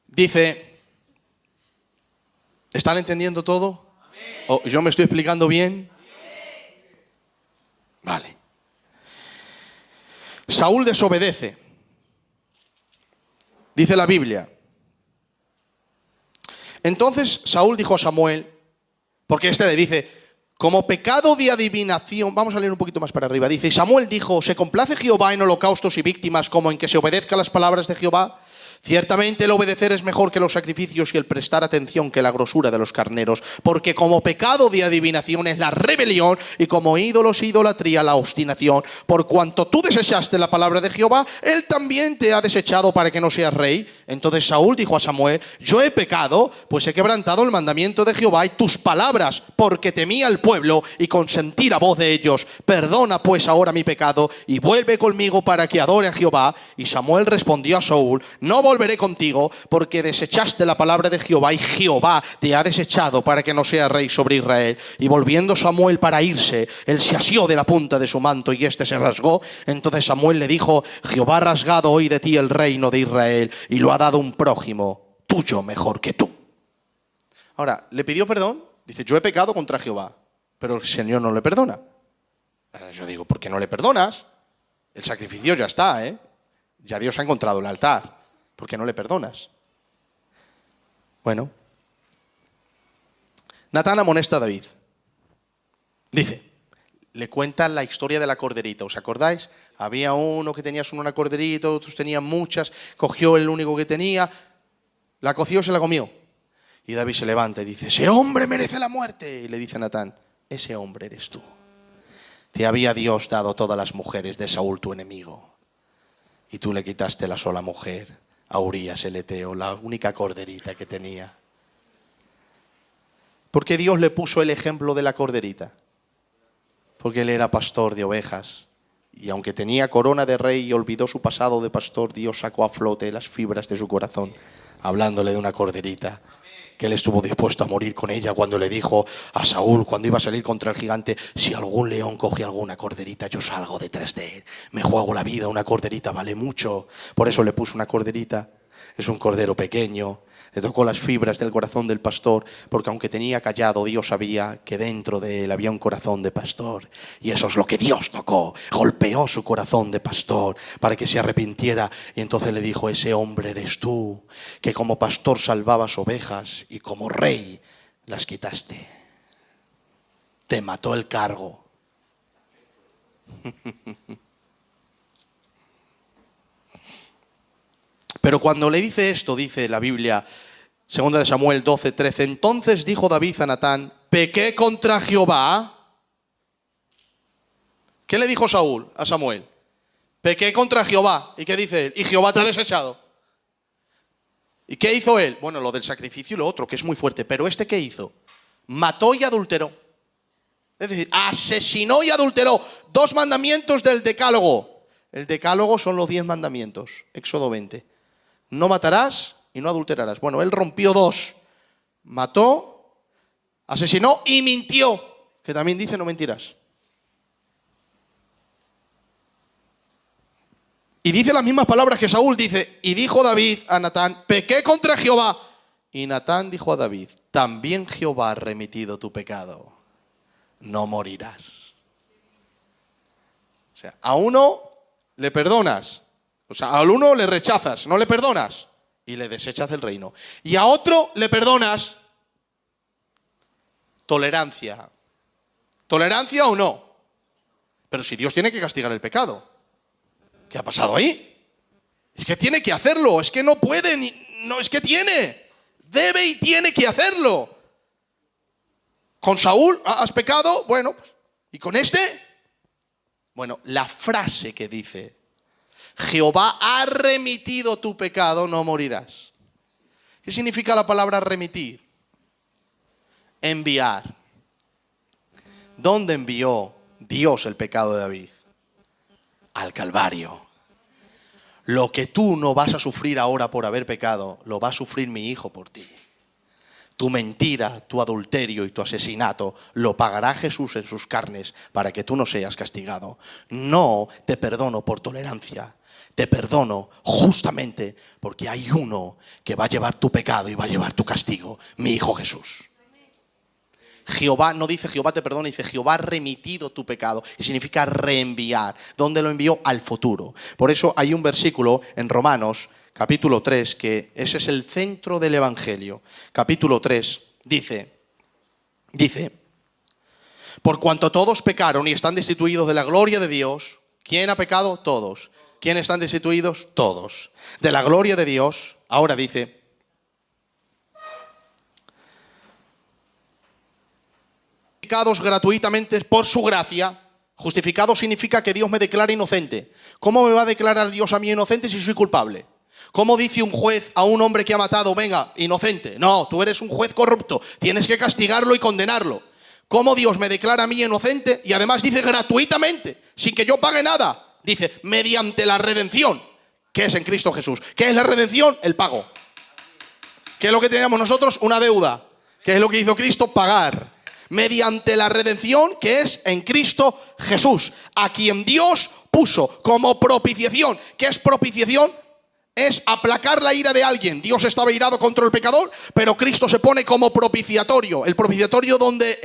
Dice, ¿están entendiendo todo? ¿O yo me estoy explicando bien? Vale. Saúl desobedece. Dice la Biblia. Entonces Saúl dijo a Samuel, porque este le dice, como pecado de adivinación, vamos a leer un poquito más para arriba, dice, y Samuel dijo, ¿se complace Jehová en holocaustos y víctimas como en que se obedezca las palabras de Jehová? Ciertamente el obedecer es mejor que los sacrificios y el prestar atención que la grosura de los carneros, porque como pecado de adivinación es la rebelión y como ídolos idolatría la obstinación. Por cuanto tú desechaste la palabra de Jehová, él también te ha desechado para que no seas rey. Entonces Saúl dijo a Samuel, yo he pecado, pues he quebrantado el mandamiento de Jehová y tus palabras, porque temía al pueblo y consentí la voz de ellos. Perdona pues ahora mi pecado y vuelve conmigo para que adore a Jehová. Y Samuel respondió a Saúl, no volveré contigo, porque desechaste la palabra de Jehová y Jehová te ha desechado para que no seas rey sobre Israel. Y volviendo Samuel para irse, él se asió de la punta de su manto y este se rasgó. Entonces Samuel le dijo, Jehová ha rasgado hoy de ti el reino de Israel y lo ha dado un prójimo tuyo mejor que tú. Ahora, le pidió perdón, dice, yo he pecado contra Jehová, pero el Señor no le perdona. Ahora, yo digo, ¿por qué no le perdonas? El sacrificio ya está, ya Dios ha encontrado el altar. ¿Por qué no le perdonas? Bueno, Natán amonesta a David. Dice, le cuenta la historia de la corderita. ¿Os acordáis? Había uno que tenía solo una corderita, otros tenían muchas, cogió el único que tenía, la coció y se la comió. Y David se levanta y dice, ese hombre merece la muerte. Y le dice a Natán, ese hombre eres tú. Te había Dios dado todas las mujeres de Saúl tu enemigo. Y tú le quitaste la sola mujer. A Urías el Eteo, la única corderita que tenía. ¿Por qué Dios le puso el ejemplo de la corderita? Porque él era pastor de ovejas. Y aunque tenía corona de rey y olvidó su pasado de pastor, Dios sacó a flote las fibras de su corazón, hablándole de una corderita. Que él estuvo dispuesto a morir con ella cuando le dijo a Saúl, cuando iba a salir contra el gigante, si algún león coge alguna corderita, yo salgo detrás de él. Me juego la vida, una corderita vale mucho. Por eso le puso una corderita. Es un cordero pequeño. Le tocó las fibras del corazón del pastor, porque aunque tenía callado, Dios sabía que dentro de él había un corazón de pastor. Y eso es lo que Dios tocó. Golpeó su corazón de pastor para que se arrepintiera. Y entonces le dijo, ese hombre eres tú, que como pastor salvabas ovejas y como rey las quitaste. te mató el cargo. Pero cuando le dice esto, dice la Biblia, 2 de Samuel 12:13, entonces dijo David a Natán, pequé contra Jehová. ¿Qué le dijo Saúl a Samuel? Pequé contra Jehová. ¿Y qué dice él? Y Jehová te ha desechado. ¿Y qué hizo él? Bueno, lo del sacrificio y lo otro, que es muy fuerte. Pero ¿este qué hizo? Mató y adulteró. Es decir, asesinó y adulteró. 2 mandamientos del decálogo. El decálogo son los 10 mandamientos. Éxodo 20. No matarás y no adulterarás. Bueno, él rompió 2. Mató, asesinó y mintió. Que también dice no mentirás. Y dice las mismas palabras que Saúl dice, y dijo David a Natán, pequé contra Jehová. Y Natán dijo a David, también Jehová ha remitido tu pecado, no morirás. O sea, a uno le perdonas, o sea, a uno le rechazas, no le perdonas y le desechas del reino. Y a otro le perdonas. Tolerancia. ¿Tolerancia o no? Pero si Dios tiene que castigar el pecado. ¿Qué ha pasado ahí? Es que tiene que hacerlo, es que no puede, no, es que tiene, debe y tiene que hacerlo. Con Saúl has pecado, bueno, ¿y con este? Bueno, la frase que dice, Jehová ha remitido tu pecado, no morirás. ¿Qué significa la palabra remitir? Enviar. ¿Dónde envió Dios el pecado de David? Al Calvario. Lo que tú no vas a sufrir ahora por haber pecado, lo va a sufrir mi hijo por ti. Tu mentira, tu adulterio y tu asesinato lo pagará Jesús en sus carnes para que tú no seas castigado. No te perdono por tolerancia, te perdono justamente porque hay uno que va a llevar tu pecado y va a llevar tu castigo, mi hijo Jesús. Jehová, no dice Jehová te perdona, dice Jehová ha remitido tu pecado, y significa reenviar. ¿Dónde lo envió? Al futuro. Por eso hay un versículo en Romanos, capítulo 3, que ese es el centro del Evangelio. Capítulo 3, dice, por cuanto todos pecaron y están destituidos de la gloria de Dios, ¿quién ha pecado? Todos. ¿Quién están destituidos? Todos. De la gloria de Dios, ahora dice, gratuitamente por su gracia. Justificado significa que Dios me declara inocente. ¿Cómo me va a declarar Dios a mí inocente si soy culpable? ¿Cómo dice un juez a un hombre que ha matado, venga, inocente? No, tú eres un juez corrupto, tienes que castigarlo y condenarlo. ¿Cómo Dios me declara a mí inocente? Y además dice gratuitamente, sin que yo pague nada. Dice, mediante la redención, que es en Cristo Jesús. ¿Qué es la redención? El pago. ¿Qué es lo que teníamos nosotros? Una deuda. ¿Qué es lo que hizo Cristo? Pagar. Mediante la redención que es en Cristo Jesús, a quien Dios puso como propiciación. ¿Qué es propiciación? Es aplacar la ira de alguien. Dios estaba irado contra el pecador, pero Cristo se pone como propiciatorio. El propiciatorio donde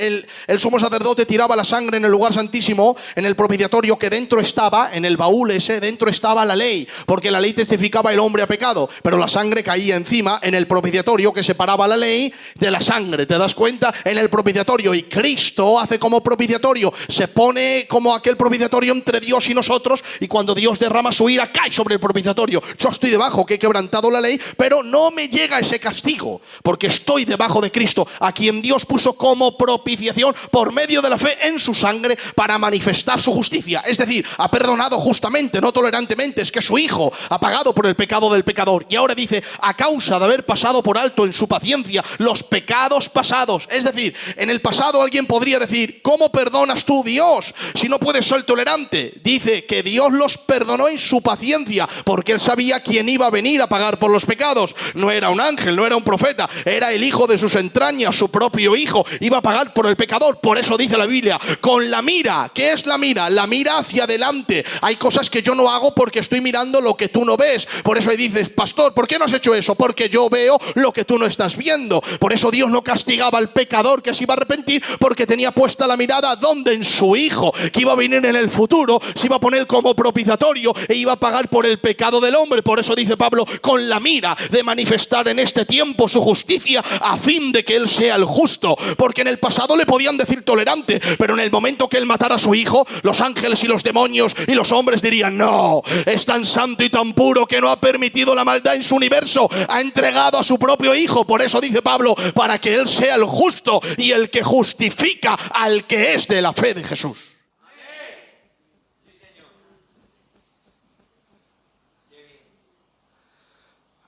el sumo sacerdote tiraba la sangre en el lugar santísimo, en el propiciatorio que dentro estaba, en el baúl ese, dentro estaba la ley, porque la ley testificaba el hombre a pecado, pero la sangre caía encima en el propiciatorio que separaba la ley de la sangre. ¿Te das cuenta? En el propiciatorio. Y Cristo hace como propiciatorio, se pone como aquel propiciatorio entre Dios y nosotros, y cuando Dios derrama su ira, cae sobre el propiciatorio. Yo estoy debajo, que he quebrantado la ley, pero no me llega ese castigo, porque estoy debajo de Cristo, a quien Dios puso como propiciación por medio de la fe en su sangre para manifestar su justicia. Es decir, ha perdonado justamente, no tolerantemente. Es que su Hijo ha pagado por el pecado del pecador. Y ahora dice, a causa de haber pasado por alto en su paciencia los pecados pasados. Es decir, en el pasado alguien podría decir, ¿cómo perdonas tú, Dios, si no puedes ser tolerante? Dice que Dios los perdonó en su paciencia, porque Él sabía quién iba a venir a pagar por los pecados. No era un ángel, no era un profeta, era el hijo de sus entrañas, su propio hijo, iba a pagar por el pecador. Por eso dice la Biblia, con la mira. ¿Qué es la mira? La mira hacia adelante. Hay cosas que yo no hago porque estoy mirando lo que tú no ves. Por eso ahí dices, pastor, ¿por qué no has hecho eso? Porque yo veo lo que tú no estás viendo. Por eso Dios no castigaba al pecador que se iba a arrepentir, porque tenía puesta la mirada donde, en su hijo, que iba a venir en el futuro, se iba a poner como propiciatorio e iba a pagar por el pecado del hombre. Por eso eso dice Pablo, con la mira de manifestar en este tiempo su justicia, a fin de que él sea el justo. Porque en el pasado le podían decir tolerante, pero en el momento que él matara a su hijo, los ángeles y los demonios y los hombres dirían: no, es tan santo y tan puro que no ha permitido la maldad en su universo, ha entregado a su propio hijo. Por eso dice Pablo, para que él sea el justo y el que justifica al que es de la fe de Jesús.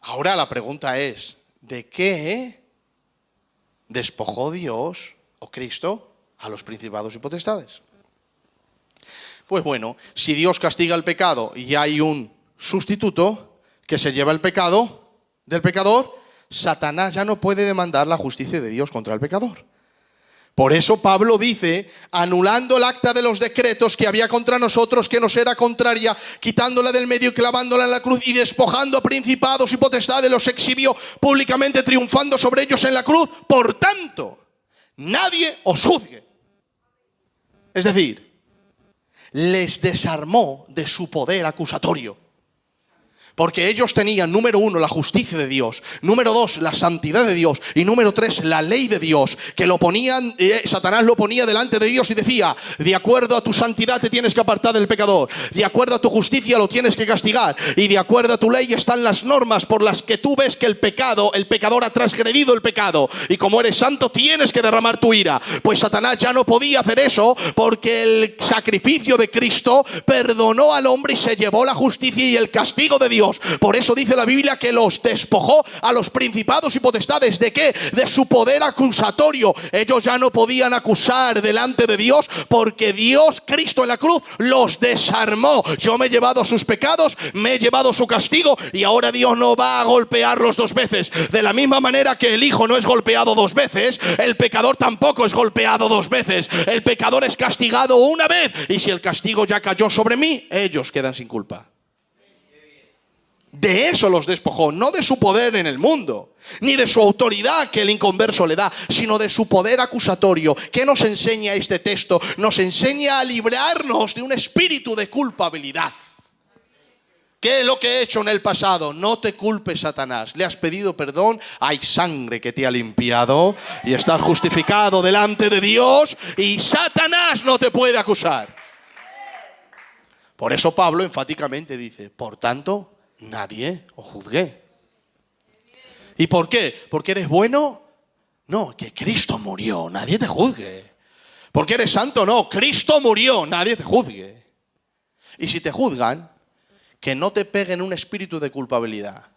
Ahora la pregunta es, ¿de qué despojó Dios o Cristo a los principados y potestades? Pues bueno, si Dios castiga el pecado y hay un sustituto que se lleva el pecado del pecador, Satanás ya no puede demandar la justicia de Dios contra el pecador. Por eso Pablo dice, anulando el acta de los decretos que había contra nosotros, que nos era contraria, quitándola del medio y clavándola en la cruz, y despojando a principados y potestades, los exhibió públicamente, triunfando sobre ellos en la cruz. Por tanto, nadie os juzgue. Es decir, les desarmó de su poder acusatorio. Porque ellos tenían, número 1, la justicia de Dios, número 2, la santidad de Dios, y número 3, la ley de Dios, que lo ponían, Satanás lo ponía delante de Dios y decía: de acuerdo a tu santidad te tienes que apartar del pecador, de acuerdo a tu justicia lo tienes que castigar, y de acuerdo a tu ley están las normas por las que tú ves que el pecador ha transgredido el pecado, y como eres santo tienes que derramar tu ira. Pues Satanás ya no podía hacer eso, porque el sacrificio de Cristo perdonó al hombre y se llevó la justicia y el castigo de Dios. Por eso dice la Biblia que los despojó a los principados y potestades. ¿De qué? De su poder acusatorio. Ellos ya no podían acusar delante de Dios, porque Dios, Cristo en la cruz, los desarmó. Yo me he llevado sus pecados, me he llevado su castigo, y ahora Dios no va a golpearlos 2 veces. De la misma manera que el Hijo no es golpeado 2 veces, el pecador tampoco es golpeado 2 veces. El pecador es castigado una vez, y si el castigo ya cayó sobre mí, ellos quedan sin culpa. De eso los despojó, no de su poder en el mundo, ni de su autoridad que el inconverso le da, sino de su poder acusatorio. ¿Qué nos enseña este texto? Nos enseña a librarnos de un espíritu de culpabilidad. ¿Qué es lo que he hecho en el pasado? No te culpes, Satanás. Le has pedido perdón, hay sangre que te ha limpiado y estás justificado delante de Dios, y Satanás no te puede acusar. Por eso Pablo enfáticamente dice: por tanto, nadie os juzgue. ¿Y por qué? ¿Porque eres bueno? No, que Cristo murió, nadie te juzgue. ¿Porque eres santo? No, Cristo murió, nadie te juzgue. Y si te juzgan, que no te peguen un espíritu de culpabilidad.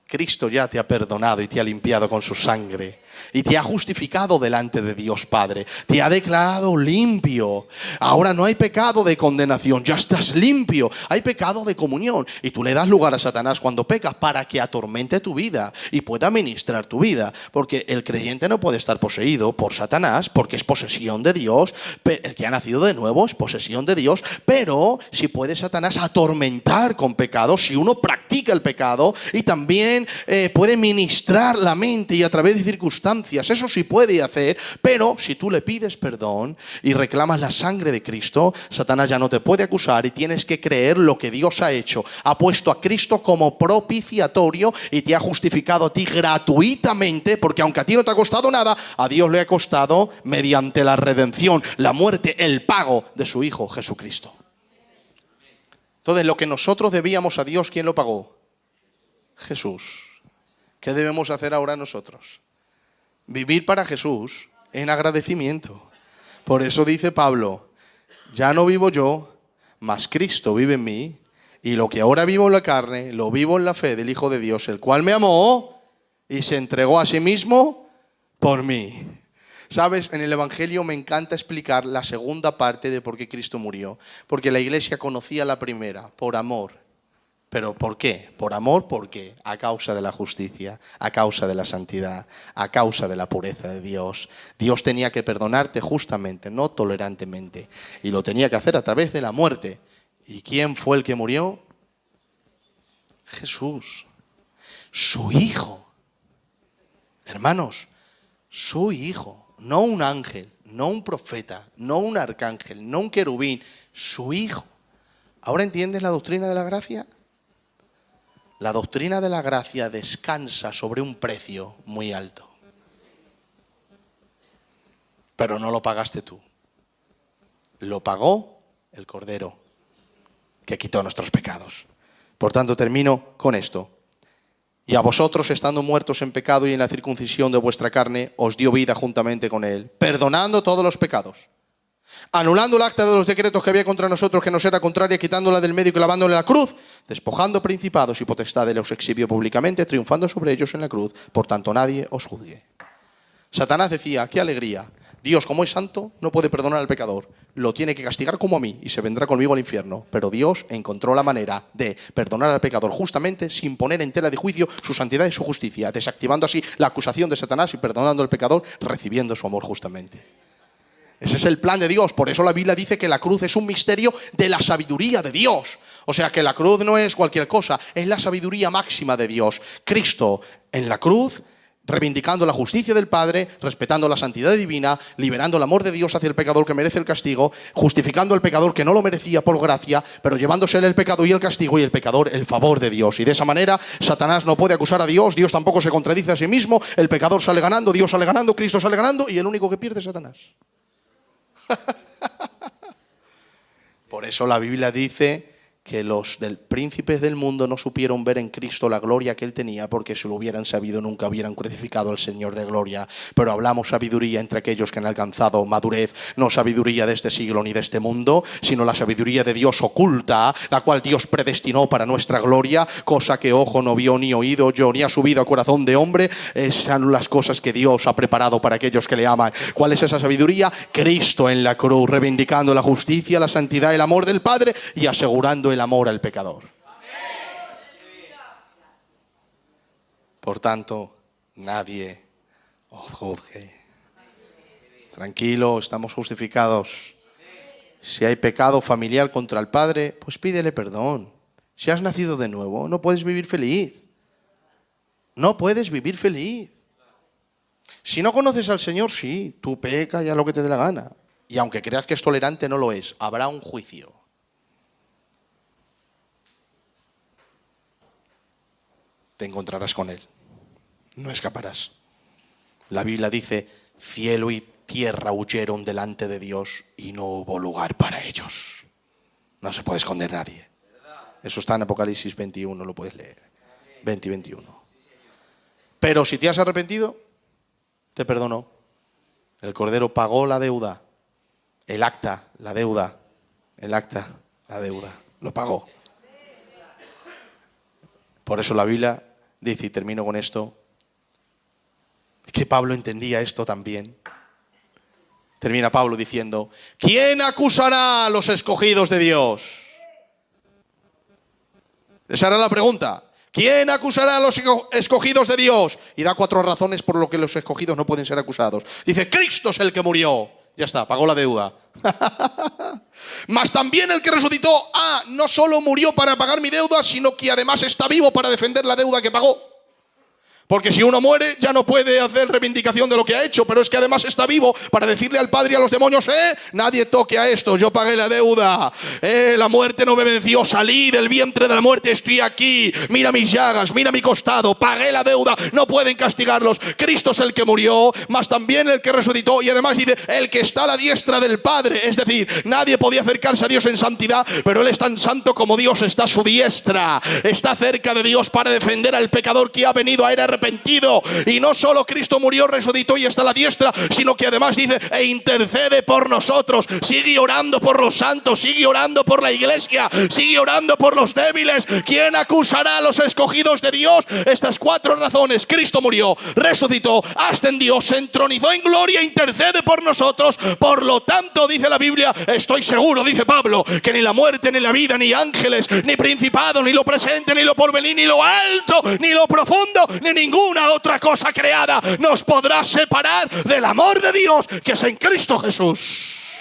Cristo ya te ha perdonado y te ha limpiado con su sangre, y te ha justificado delante de Dios Padre. Te ha declarado limpio. Ahora no hay pecado de condenación, ya estás limpio. Hay pecado de comunión, y tú le das lugar a Satanás cuando pecas para que atormente tu vida y pueda ministrar tu vida. Porque el creyente no puede estar poseído por Satanás, porque es posesión de Dios. El que ha nacido de nuevo es posesión de Dios. Pero si puede Satanás atormentar con pecado, si uno practica el pecado, y también puede ministrar la mente y a través de circunstancias, eso sí puede hacer. Pero si tú le pides perdón y reclamas la sangre de Cristo, Satanás ya no te puede acusar, y tienes que creer lo que Dios ha hecho. Ha puesto a Cristo como propiciatorio y te ha justificado a ti gratuitamente, porque aunque a ti no te ha costado nada, a Dios le ha costado mediante la redención, la muerte, el pago de su Hijo Jesucristo. Entonces, lo que nosotros debíamos a Dios, ¿quién lo pagó? Jesús. ¿Qué debemos hacer ahora nosotros? Vivir para Jesús en agradecimiento. Por eso dice Pablo: ya no vivo yo, mas Cristo vive en mí, y lo que ahora vivo en la carne, lo vivo en la fe del Hijo de Dios, el cual me amó y se entregó a sí mismo por mí. ¿Sabes? En el Evangelio me encanta explicar la segunda parte de por qué Cristo murió. Porque la iglesia conocía la primera, por amor. ¿Pero por qué? Por amor, ¿por qué? A causa de la justicia, a causa de la santidad, a causa de la pureza de Dios. Dios tenía que perdonarte justamente, no tolerantemente. Y lo tenía que hacer a través de la muerte. ¿Y quién fue el que murió? Jesús. Su Hijo. Hermanos, su Hijo. No un ángel, no un profeta, no un arcángel, no un querubín. Su Hijo. ¿Ahora entiendes la doctrina de la gracia? La doctrina de la gracia descansa sobre un precio muy alto. Pero no lo pagaste tú. Lo pagó el Cordero, que quitó nuestros pecados. Por tanto, termino con esto. Y a vosotros, estando muertos en pecado y en la circuncisión de vuestra carne, os dio vida juntamente con él, perdonando todos los pecados, anulando el acta de los decretos que había contra nosotros, que nos era contraria, quitándola del medio y clavándola en la cruz, despojando principados y potestades, los exhibió públicamente, triunfando sobre ellos en la cruz. Por tanto, nadie os juzgue. Satanás decía, qué alegría, Dios, como es santo, no puede perdonar al pecador, lo tiene que castigar como a mí y se vendrá conmigo al infierno. Pero Dios encontró la manera de perdonar al pecador justamente sin poner en tela de juicio su santidad y su justicia, desactivando así la acusación de Satanás y perdonando al pecador, recibiendo su amor justamente. Ese es el plan de Dios. Por eso la Biblia dice que la cruz es un misterio de la sabiduría de Dios. O sea que la cruz no es cualquier cosa, es la sabiduría máxima de Dios. Cristo en la cruz, reivindicando la justicia del Padre, respetando la santidad divina, liberando el amor de Dios hacia el pecador que merece el castigo, justificando al pecador que no lo merecía por gracia, pero llevándose él el pecado y el castigo, y el pecador el favor de Dios. Y de esa manera Satanás no puede acusar a Dios, Dios tampoco se contradice a sí mismo, el pecador sale ganando, Dios sale ganando, Cristo sale ganando, y el único que pierde es Satanás. Por eso la Biblia dice que los príncipes del mundo no supieron ver en Cristo la gloria que Él tenía, porque si lo hubieran sabido nunca hubieran crucificado al Señor de gloria. Pero hablamos sabiduría entre aquellos que han alcanzado madurez, no sabiduría de este siglo ni de este mundo, sino la sabiduría de Dios oculta, la cual Dios predestinó para nuestra gloria, cosa que ojo no vio ni oído yo ni ha subido a corazón de hombre. Son las cosas que Dios ha preparado para aquellos que le aman. ¿Cuál es esa sabiduría? Cristo en la cruz, reivindicando la justicia, la santidad, el amor del Padre y asegurando el amor al pecador. Por tanto, nadie os juzgue. Tranquilo, estamos justificados. Si hay pecado familiar contra el Padre, pues pídele perdón. Si has nacido de nuevo, no puedes vivir feliz. No puedes vivir feliz. Si no conoces al Señor, sí, tú peca y haz lo que te dé la gana. Y aunque creas que es tolerante, no lo es. Habrá un juicio. Te encontrarás con Él. No escaparás. La Biblia dice, cielo y tierra huyeron delante de Dios y no hubo lugar para ellos. No se puede esconder nadie. Eso está en Apocalipsis 21, lo puedes leer. 20 y 21. Pero si te has arrepentido, te perdonó. El Cordero pagó la deuda. El acta, la deuda. El acta, la deuda. Lo pagó. Por eso la Biblia dice, y termino con esto, que Pablo entendía esto también. Termina Pablo diciendo, ¿quién acusará a los escogidos de Dios? Esa era la pregunta. ¿Quién acusará a los escogidos de Dios? Y da 4 razones por lo que los escogidos no pueden ser acusados. Dice, Cristo es el que murió. Ya está, pagó la deuda. Mas también el que resucitó, no solo murió para pagar mi deuda, sino que además está vivo para defender la deuda que pagó. Porque si uno muere ya no puede hacer reivindicación de lo que ha hecho, pero es que además está vivo para decirle al Padre y a los demonios, nadie toque a esto, yo pagué la deuda, la muerte no me venció, salí del vientre de la muerte, estoy aquí, mira mis llagas, mira mi costado, pagué la deuda, no pueden castigarlos. Cristo es el que murió, más también el que resucitó, y además dice, el que está a la diestra del Padre, es decir, nadie podía acercarse a Dios en santidad, pero Él es tan santo como Dios, está a su diestra, está cerca de Dios para defender al pecador que ha venido a él arrepentido. Y no solo Cristo murió, resucitó y está a la diestra, sino que además dice, e intercede por nosotros. Sigue orando por los santos, sigue orando por la iglesia, sigue orando por los débiles. ¿Quién acusará a los escogidos de Dios? Estas 4 razones: Cristo murió, resucitó, ascendió, se entronizó en gloria, intercede por nosotros. Por lo tanto, dice la Biblia, estoy seguro, dice Pablo, que ni la muerte, ni la vida, ni ángeles, ni principado, ni lo presente, ni lo porvenir, ni lo alto, ni lo profundo, ni ninguna otra cosa creada nos podrá separar del amor de Dios que es en Cristo Jesús,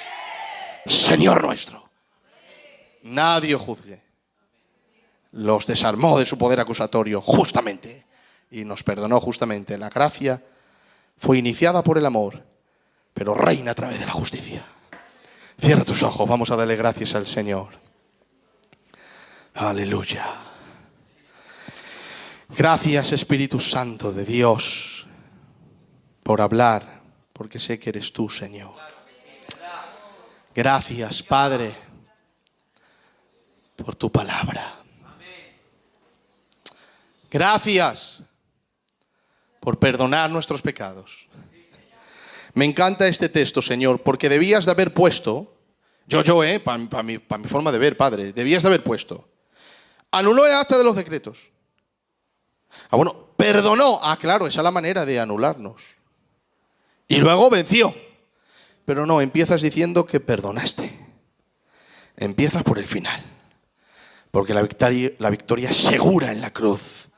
Señor nuestro. Nadie juzgue. Los desarmó de su poder acusatorio justamente y nos perdonó justamente. La gracia fue iniciada por el amor, pero reina a través de la justicia. Cierra tus ojos, vamos a darle gracias al Señor. Aleluya. Gracias, Espíritu Santo de Dios, por hablar, porque sé que eres tú, Señor. Gracias, Padre, por tu palabra. Gracias por perdonar nuestros pecados. Me encanta este texto, Señor, porque debías de haber puesto, para mi forma de ver, Padre, debías de haber puesto, anuló el acta de los decretos. Perdonó. Claro, esa es la manera de anularnos. Y luego venció. Pero no, empiezas diciendo que perdonaste. Empiezas por el final. Porque la victoria es segura en la cruz.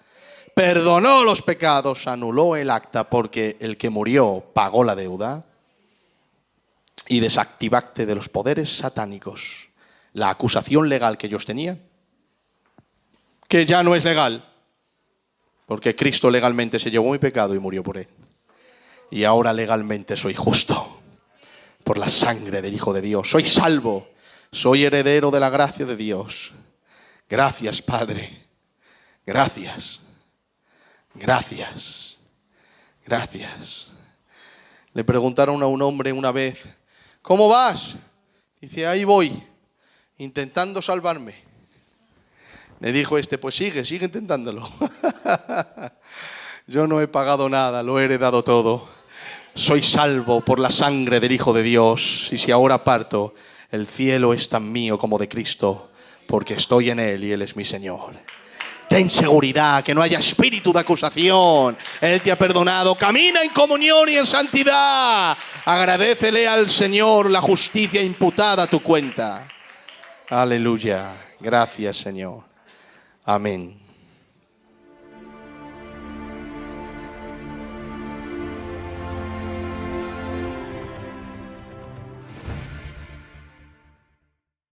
Perdonó los pecados, anuló el acta, porque el que murió pagó la deuda. Y desactivaste de los poderes satánicos la acusación legal que ellos tenían, que ya no es legal, porque Cristo legalmente se llevó mi pecado y murió por él. Y ahora legalmente soy justo por la sangre del Hijo de Dios. Soy salvo, soy heredero de la gracia de Dios. Gracias, Padre. Gracias. Gracias. Gracias. Le preguntaron a un hombre una vez, ¿cómo vas? Dice, ahí voy, intentando salvarme. Le dijo pues sigue intentándolo. Yo no he pagado nada, lo he heredado todo. Soy salvo por la sangre del Hijo de Dios. Y si ahora parto, el cielo es tan mío como de Cristo, porque estoy en Él y Él es mi Señor. Ten seguridad, que no haya espíritu de acusación. Él te ha perdonado. Camina en comunión y en santidad. Agradécele al Señor la justicia imputada a tu cuenta. Aleluya. Gracias, Señor. Amén.